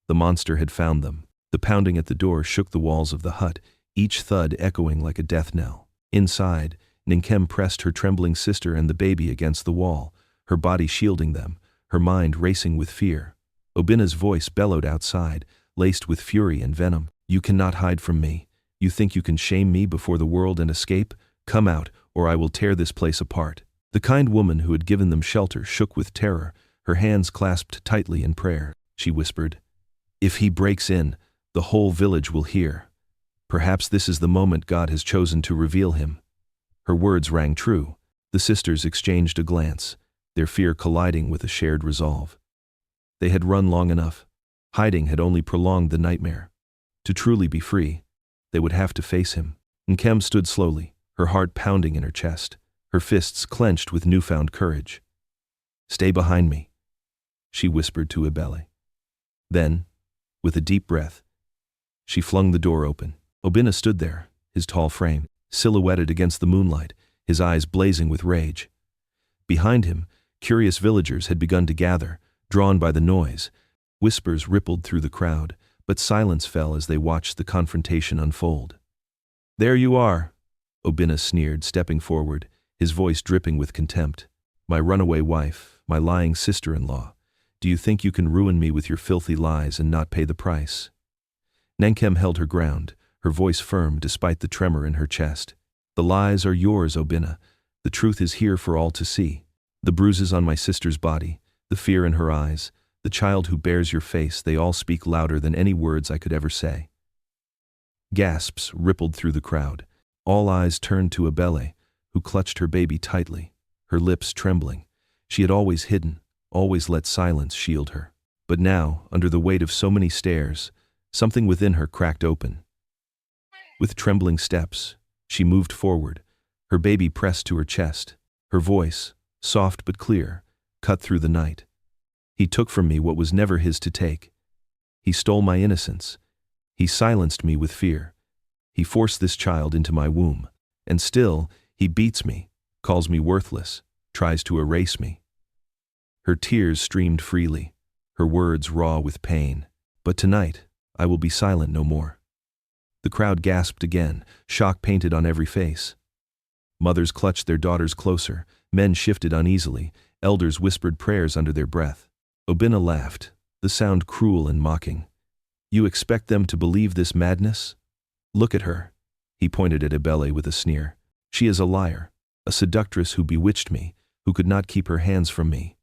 The monster had found them. The pounding at the door shook the walls of the hut, each thud echoing like a death knell. Inside, Nkem pressed her trembling sister and the baby against the wall, her body shielding them, her mind racing with fear. Obina's voice bellowed outside, laced with fury and venom. "You cannot hide from me. You think you can shame me before the world and escape? Come out, or I will tear this place apart." The kind woman who had given them shelter shook with terror, her hands clasped tightly in prayer. She whispered, "If he breaks in, the whole village will hear. Perhaps this is the moment God has chosen to reveal him." Her words rang true. The sisters exchanged a glance, their fear colliding with a shared resolve. They had run long enough. Hiding had only prolonged the nightmare. To truly be free, they would have to face him. Nkem stood slowly, her heart pounding in her chest, her fists clenched with newfound courage. "Stay behind me," she whispered to Ebele. Then, with a deep breath, she flung the door open. Obina stood there, his tall frame silhouetted against the moonlight, his eyes blazing with rage. Behind him, curious villagers had begun to gather, drawn by the noise. Whispers rippled through the crowd, but silence fell as they watched the confrontation unfold. "There you are," Obina sneered, stepping forward, his voice dripping with contempt. "My runaway wife, my lying sister-in-law. Do you think you can ruin me with your filthy lies and not pay the price?" Nkem held her ground, her voice firm despite the tremor in her chest. "The lies are yours, Obina. The truth is here for all to see. The bruises on my sister's body, the fear in her eyes, the child who bears your face, they all speak louder than any words I could ever say." Gasps rippled through the crowd. All eyes turned to Ebele, who clutched her baby tightly, her lips trembling. She had always hidden, always let silence shield her. But now, under the weight of so many stares, something within her cracked open. With trembling steps, she moved forward, her baby pressed to her chest. Her voice, soft but clear, cut through the night. "He took from me what was never his to take. He stole my innocence. He silenced me with fear. He forced this child into my womb. And still, he beats me, calls me worthless, tries to erase me." Her tears streamed freely, her words raw with pain. "But tonight, I will be silent no more." The crowd gasped again, shock painted on every face. Mothers clutched their daughters closer, men shifted uneasily, elders whispered prayers under their breath. Obina laughed, the sound cruel and mocking. "You expect them to believe this madness? Look at her." He pointed at Ebele with a sneer. "She is a liar, a seductress who bewitched me, who could not keep her hands from me.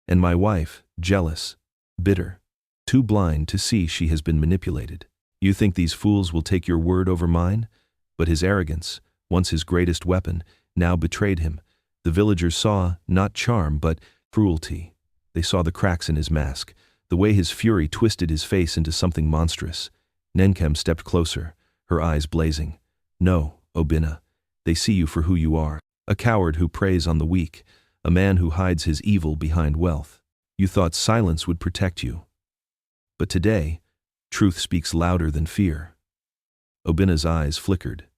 And my wife, jealous, bitter, too blind to see she has been manipulated. You think these fools will take your word over mine?" But his arrogance, once his greatest weapon, now betrayed him. The villagers saw, not charm, but cruelty. They saw the cracks in his mask, the way his fury twisted his face into something monstrous. Nkem stepped closer, her eyes blazing. "No, Obina, they see you for who you are, a coward who preys on the weak, a man who hides his evil behind wealth. You thought silence would protect you. But today, truth speaks louder than fear." Obina's eyes flickered,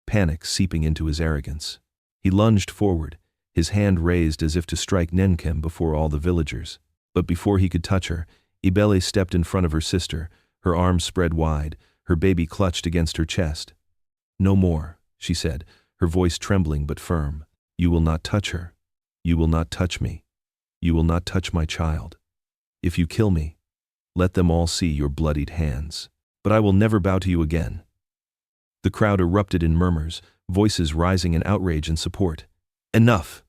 panic seeping into his arrogance. He lunged forward, his hand raised as if to strike Nkem before all the villagers. But before he could touch her, Ebele stepped in front of her sister, her arms spread wide, her baby clutched against her chest. "No more," she said, her voice trembling but firm. "You will not touch her. You will not touch me. You will not touch my child. If you kill me, let them all see your bloodied hands. But I will never bow to you again." The crowd erupted in murmurs, voices rising in outrage and support. Enough!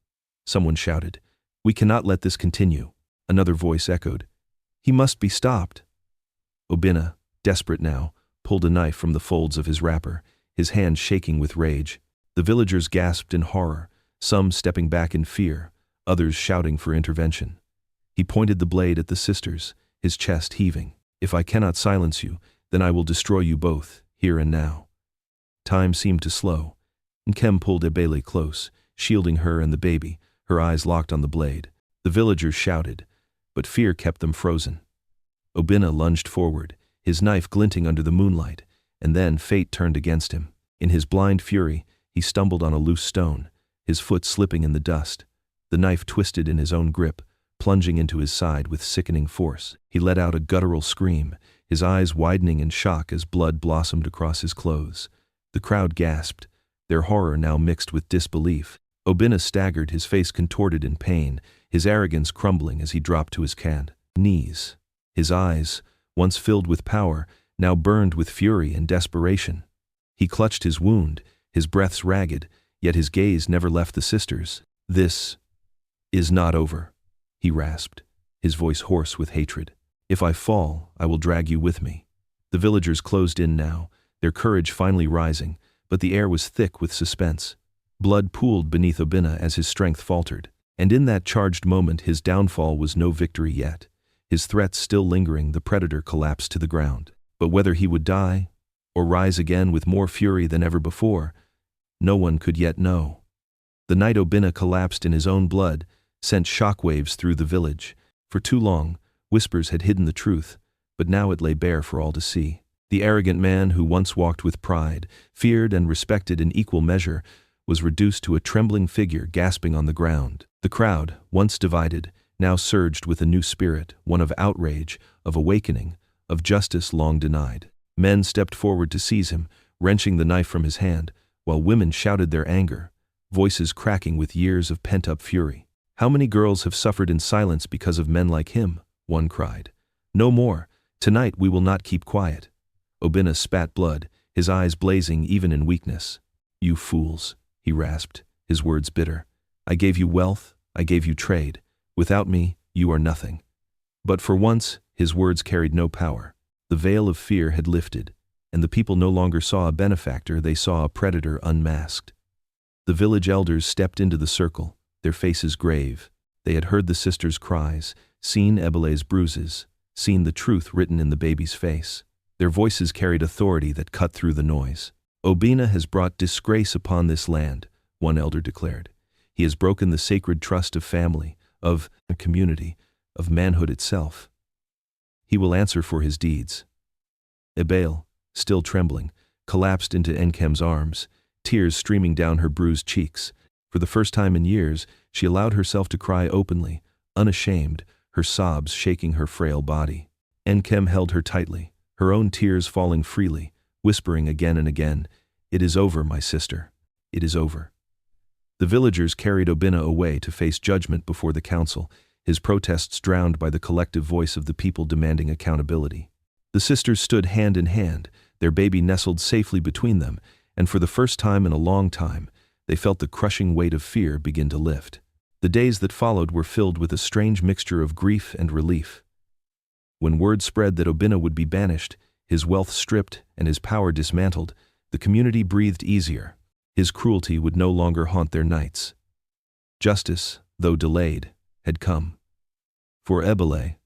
Someone shouted. We cannot let this continue. Another voice echoed. He must be stopped. Obinna, desperate now, pulled a knife from the folds of his wrapper, his hand shaking with rage. The villagers gasped in horror, some stepping back in fear, others shouting for intervention. He pointed the blade at the sisters, his chest heaving. If I cannot silence you, then I will destroy you both, here and now. Time seemed to slow. Nkem pulled Ebele close, shielding her and the baby, her eyes locked on the blade. The villagers shouted, but fear kept them frozen. Obinna lunged forward, his knife glinting under the moonlight, and then fate turned against him. In his blind fury, he stumbled on a loose stone, his foot slipping in the dust. The knife twisted in his own grip, plunging into his side with sickening force. He let out a guttural scream, his eyes widening in shock as blood blossomed across his clothes. The crowd gasped, their horror now mixed with disbelief. Obinna staggered, his face contorted in pain, his arrogance crumbling as he dropped to his knees. His eyes, once filled with power, now burned with fury and desperation. He clutched his wound, his breaths ragged, yet his gaze never left the sisters. This is not over, he rasped, his voice hoarse with hatred. If I fall, I will drag you with me. The villagers closed in now, their courage finally rising, but the air was thick with suspense. Blood pooled beneath Obinna as his strength faltered, and in that charged moment his downfall was no victory yet. His threats still lingering, the predator collapsed to the ground. But whether he would die, or rise again with more fury than ever before, no one could yet know. The night Obinna collapsed in his own blood sent shockwaves through the village. For too long, whispers had hidden the truth, but now it lay bare for all to see. The arrogant man who once walked with pride, feared and respected in equal measure, was reduced to a trembling figure gasping on the ground. The crowd, once divided, now surged with a new spirit, one of outrage, of awakening, of justice long denied. Men stepped forward to seize him, wrenching the knife from his hand, while women shouted their anger, voices cracking with years of pent-up fury. How many girls have suffered in silence because of men like him? One cried. No more. Tonight we will not keep quiet. Obinna spat blood, his eyes blazing even in weakness. You fools, he rasped, his words bitter. I gave you wealth, I gave you trade. Without me, you are nothing. But for once, his words carried no power. The veil of fear had lifted, and the people no longer saw a benefactor, they saw a predator unmasked. The village elders stepped into the circle, their faces grave. They had heard the sisters' cries, seen Ebele's bruises, seen the truth written in the baby's face. Their voices carried authority that cut through the noise. Obinna has brought disgrace upon this land, one elder declared. He has broken the sacred trust of family, of a community, of manhood itself. He will answer for his deeds. Ebele, still trembling, collapsed into Nkem's arms, tears streaming down her bruised cheeks. For the first time in years, she allowed herself to cry openly, unashamed, her sobs shaking her frail body. Nkem held her tightly, her own tears falling freely, whispering again and again, "It is over, my sister. It is over." The villagers carried Obinna away to face judgment before the council, his protests drowned by the collective voice of the people demanding accountability. The sisters stood hand in hand, their baby nestled safely between them, and for the first time in a long time, they felt the crushing weight of fear begin to lift. The days that followed were filled with a strange mixture of grief and relief. When word spread that Obinna would be banished, his wealth stripped, and his power dismantled, the community breathed easier. His cruelty would no longer haunt their nights. Justice, though delayed, had come. For Ebele,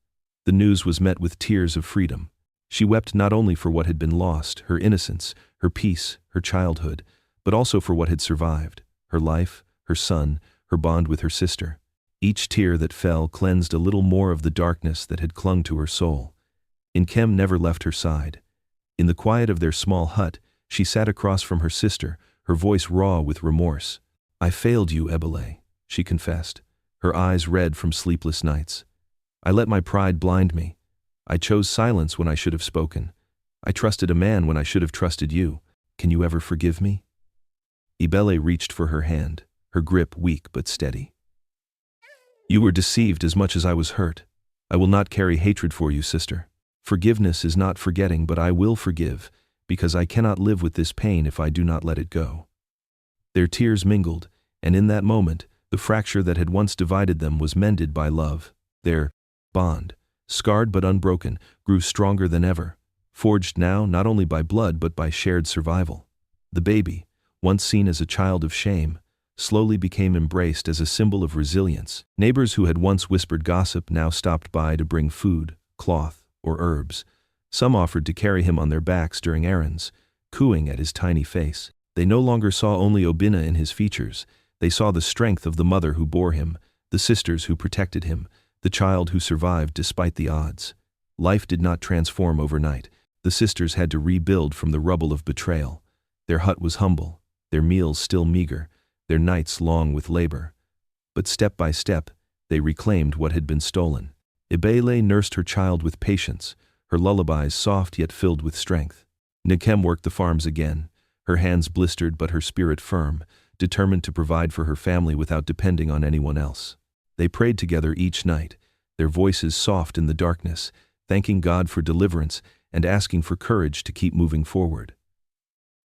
the news was met with tears of freedom. She wept not only for what had been lost, her innocence, her peace, her childhood, but also for what had survived, her life, her son, her bond with her sister. Each tear that fell cleansed a little more of the darkness that had clung to her soul. Nkem never left her side. In the quiet of their small hut, she sat across from her sister, her voice raw with remorse. "I failed you, Ebele," she confessed, her eyes red from sleepless nights. "I let my pride blind me. I chose silence when I should have spoken. I trusted a man when I should have trusted you. Can you ever forgive me?" Ebele reached for her hand, her grip weak but steady. "You were deceived as much as I was hurt. I will not carry hatred for you, sister. Forgiveness is not forgetting, but I will forgive, because I cannot live with this pain if I do not let it go." Their tears mingled, and in that moment, The fracture that had once divided them was mended by love. Their bond, scarred but unbroken, grew stronger than ever, forged now not only by blood but by shared survival. The baby, once seen as a child of shame, slowly became embraced as a symbol of resilience. Neighbors who had once whispered gossip now stopped by to bring food, cloth, or herbs. Some offered to carry him on their backs during errands, cooing at his tiny face. They no longer saw only Obina in his features. They saw the strength of the mother who bore him, the sisters who protected him, the child who survived despite the odds. Life did not transform overnight. The sisters had to rebuild from the rubble of betrayal. Their hut was humble, their meals still meager, their nights long with labor. But step by step, they reclaimed what had been stolen. Ibele nursed her child with patience, her lullabies soft yet filled with strength. Nkem worked the farms again, her hands blistered but her spirit firm, determined to provide for her family without depending on anyone else. They prayed together each night, their voices soft in the darkness, thanking God for deliverance and asking for courage to keep moving forward.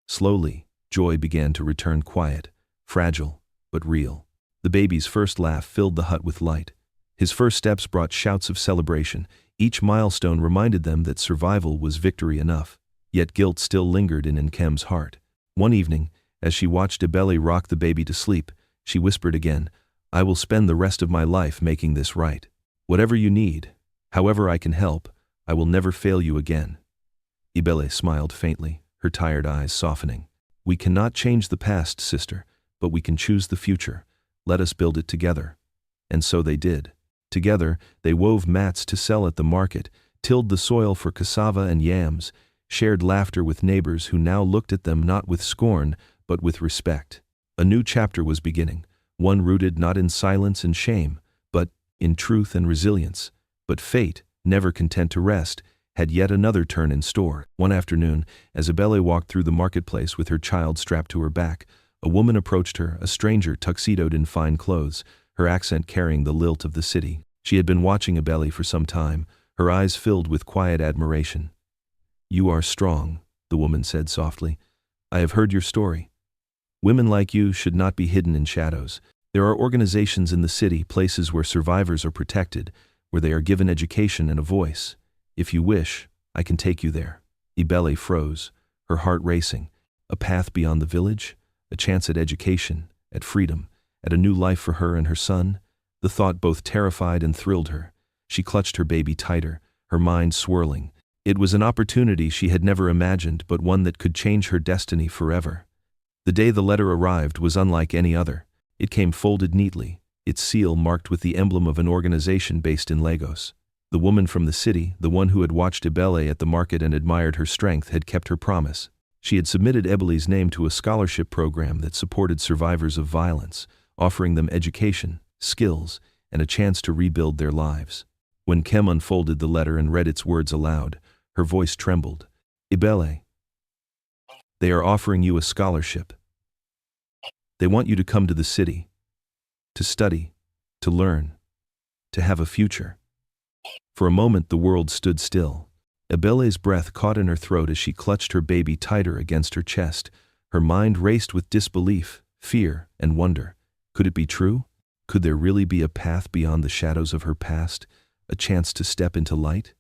Slowly, joy began to return, quiet, fragile, but real. The baby's first laugh filled the hut with light. His first steps brought shouts of celebration. Each milestone reminded them that survival was victory enough. Yet guilt still lingered in Nkem's heart. One evening, as she watched Ibele rock the baby to sleep, she whispered again, "I will spend the rest of my life making this right. Whatever you need, however I can help, I will never fail you again." Ibele smiled faintly, her tired eyes softening. "We cannot change the past, sister, but we can choose the future. Let us build it together." And so they did. Together, they wove mats to sell at the market, tilled the soil for cassava and yams, shared laughter with neighbors who now looked at them not with scorn, but with respect. A new chapter was beginning, one rooted not in silence and shame, but in truth and resilience. But fate, never content to rest, had yet another turn in store. One afternoon, as Ibele walked through the marketplace with her child strapped to her back, a woman approached her, a stranger tuxedoed in fine clothes, her accent carrying the lilt of the city. She had been watching Ibele for some time, her eyes filled with quiet admiration. "You are strong," the woman said softly. "I have heard your story. Women like you should not be hidden in shadows. There are organizations in the city, places where survivors are protected, where they are given education and a voice. If you wish, I can take you there." Ibele froze, her heart racing. A path beyond the village, a chance at education, at freedom, at a new life for her and her son. The thought both terrified and thrilled her. She clutched her baby tighter, her mind swirling. It was an opportunity she had never imagined, but one that could change her destiny forever. The day the letter arrived was unlike any other. It came folded neatly, its seal marked with the emblem of an organization based in Lagos. The woman from the city, the one who had watched Ibele at the market and admired her strength, had kept her promise. She had submitted Ibele's name to a scholarship program that supported survivors of violence, offering them education, skills, and a chance to rebuild their lives. When Kem unfolded the letter and read its words aloud, her voice trembled. "Ibele, they are offering you a scholarship. They want you to come to the city, to study, to learn, to have a future." For a moment the world stood still. Ibele's breath caught in her throat as she clutched her baby tighter against her chest. Her mind raced with disbelief, fear, and wonder. Could it be true? Could there really be a path beyond the shadows of her past, a chance to step into light?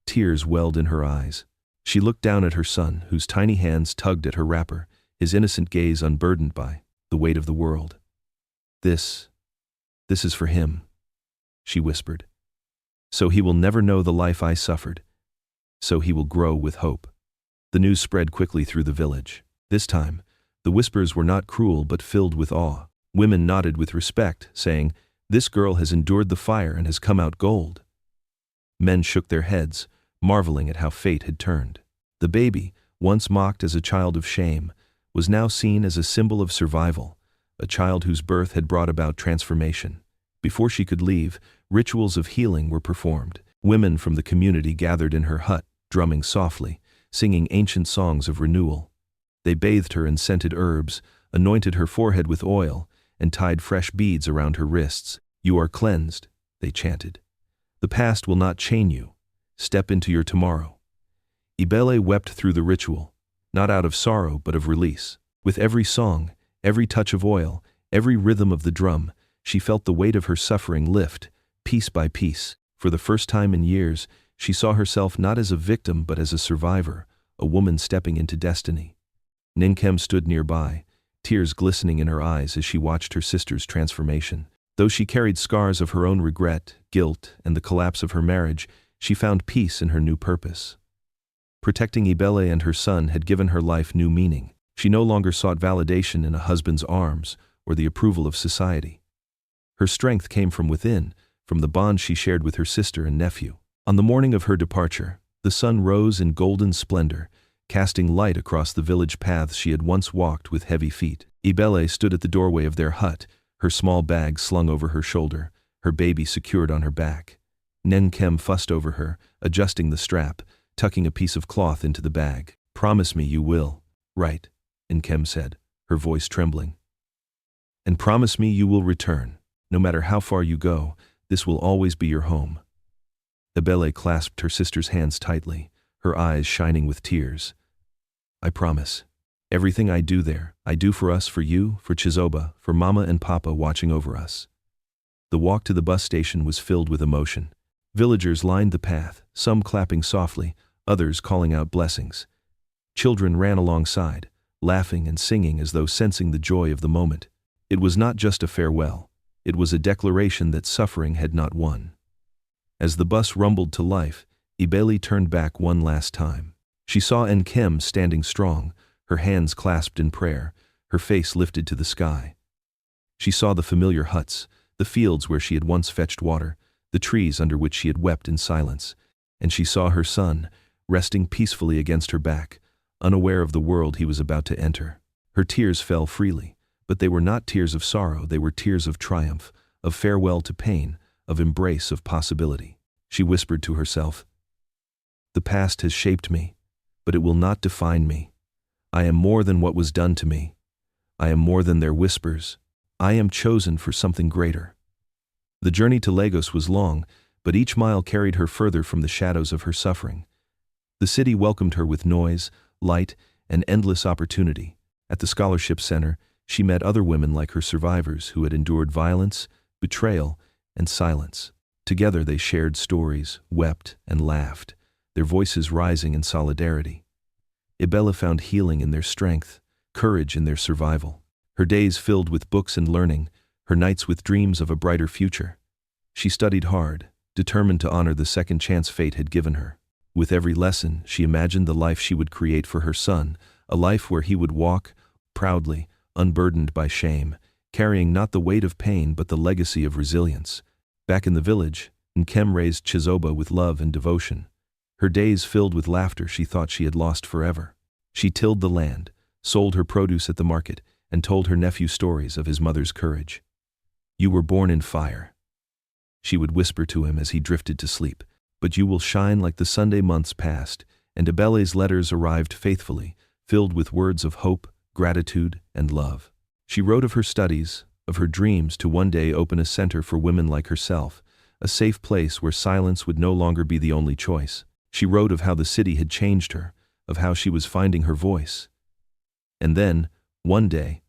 Tears welled in her eyes. She looked down at her son, whose tiny hands tugged at her wrapper, his innocent gaze unburdened by the weight of the world. This is for him," she whispered. "So he will never know the life I suffered. So he will grow with hope." The news spread quickly through the village. This time, the whispers were not cruel but filled with awe. Women nodded with respect, saying, "This girl has endured the fire and has come out gold." Men shook their heads, marveling at how fate had turned. The baby, once mocked as a child of shame, was now seen as a symbol of survival, a child whose birth had brought about transformation. Before she could leave, rituals of healing were performed. Women from the community gathered in her hut, drumming softly, singing ancient songs of renewal. They bathed her in scented herbs, anointed her forehead with oil, and tied fresh beads around her wrists. "You are cleansed," they chanted. "The past will not chain you. Step into your tomorrow." Ibele wept through the ritual, not out of sorrow but of release. With every song, every touch of oil, every rhythm of the drum, she felt the weight of her suffering lift, piece by piece. For the first time in years, she saw herself not as a victim but as a survivor, a woman stepping into destiny. Ninkem stood nearby, tears glistening in her eyes as she watched her sister's transformation. Though she carried scars of her own regret, guilt, and the collapse of her marriage, she found peace in her new purpose. Protecting Ibele and her son had given her life new meaning. She no longer sought validation in a husband's arms or the approval of society. Her strength came from within, from the bond she shared with her sister and nephew. On the morning of her departure, the sun rose in golden splendor, casting light across the village paths she had once walked with heavy feet. Ibele stood at the doorway of their hut, her small bag slung over her shoulder, her baby secured on her back. Ninkem fussed over her, adjusting the strap, tucking a piece of cloth into the bag. "Promise me you will." "Right," Ninkem said, her voice trembling. "And promise me you will return. No matter how far you go, this will always be your home." Ibele clasped her sister's hands tightly, her eyes shining with tears. "I promise. Everything I do there, I do for us, for you, for Chizoba, for Mama and Papa watching over us." The walk to the bus station was filled with emotion. Villagers lined the path, some clapping softly, others calling out blessings. Children ran alongside, laughing and singing as though sensing the joy of the moment. It was not just a farewell. It was a declaration that suffering had not won. As the bus rumbled to life, Ibele turned back one last time. She saw Nkem standing strong, her hands clasped in prayer, her face lifted to the sky. She saw the familiar huts, the fields where she had once fetched water, the trees under which she had wept in silence, and she saw her son, resting peacefully against her back, unaware of the world he was about to enter. Her tears fell freely, but they were not tears of sorrow, they were tears of triumph, of farewell to pain, of embrace of possibility. She whispered to herself, "The past has shaped me, but it will not define me. I am more than what was done to me. I am more than their whispers. I am chosen for something greater." The journey to Lagos was long, but each mile carried her further from the shadows of her suffering. The city welcomed her with noise, light, and endless opportunity. At the scholarship center, she met other women like her survivors who had endured violence, betrayal, and silence. Together they shared stories, wept, and laughed, their voices rising in solidarity. Ibele found healing in their strength, courage in their survival. Her days filled with books and learning, her nights with dreams of a brighter future. She studied hard, determined to honor the second chance fate had given her. With every lesson, she imagined the life she would create for her son, a life where he would walk, proudly, unburdened by shame, carrying not the weight of pain but the legacy of resilience. Back in the village, Nkem raised Chizoba with love and devotion. Her days filled with laughter she thought she had lost forever. She tilled the land, sold her produce at the market, and told her nephew stories of his mother's courage. "You were born in fire," she would whisper to him as he drifted to sleep, "but you will shine like the Sunday months passed," and Ibele's letters arrived faithfully, filled with words of hope, gratitude, and love. She wrote of her studies, of her dreams to one day open a center for women like herself, a safe place where silence would no longer be the only choice. She wrote of how the city had changed her, of how she was finding her voice. And then, one day,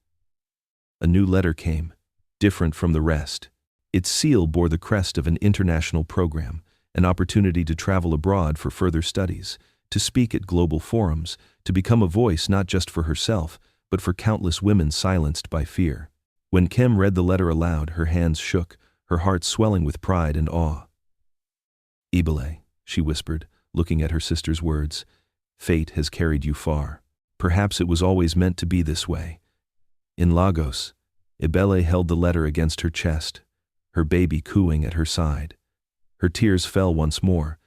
a new letter came, different from the rest. Its seal bore the crest of an international program, an opportunity to travel abroad for further studies, to speak at global forums, to become a voice not just for herself, but for countless women silenced by fear. When Kim read the letter aloud, her hands shook, her heart swelling with pride and awe. "Ibele," she whispered, looking at her sister's words, "fate has carried you far. Perhaps it was always meant to be this way." In Lagos, Ibele held the letter against her chest, her baby cooing at her side. Her tears fell once more,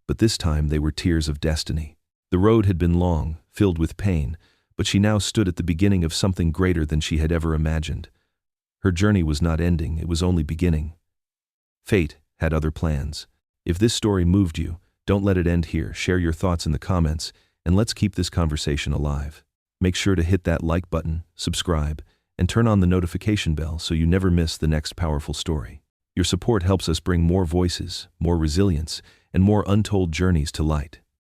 but this time they were tears of destiny. The road had been long, filled with pain, but she now stood at the beginning of something greater than she had ever imagined. Her journey was not ending, it was only beginning. Fate had other plans. If this story moved you, don't let it end here. Share your thoughts in the comments, and let's keep this conversation alive. Make sure to hit that like button, subscribe, and turn on the notification bell so you never miss the next powerful story. Your support helps us bring more voices, more resilience, and more untold journeys to light.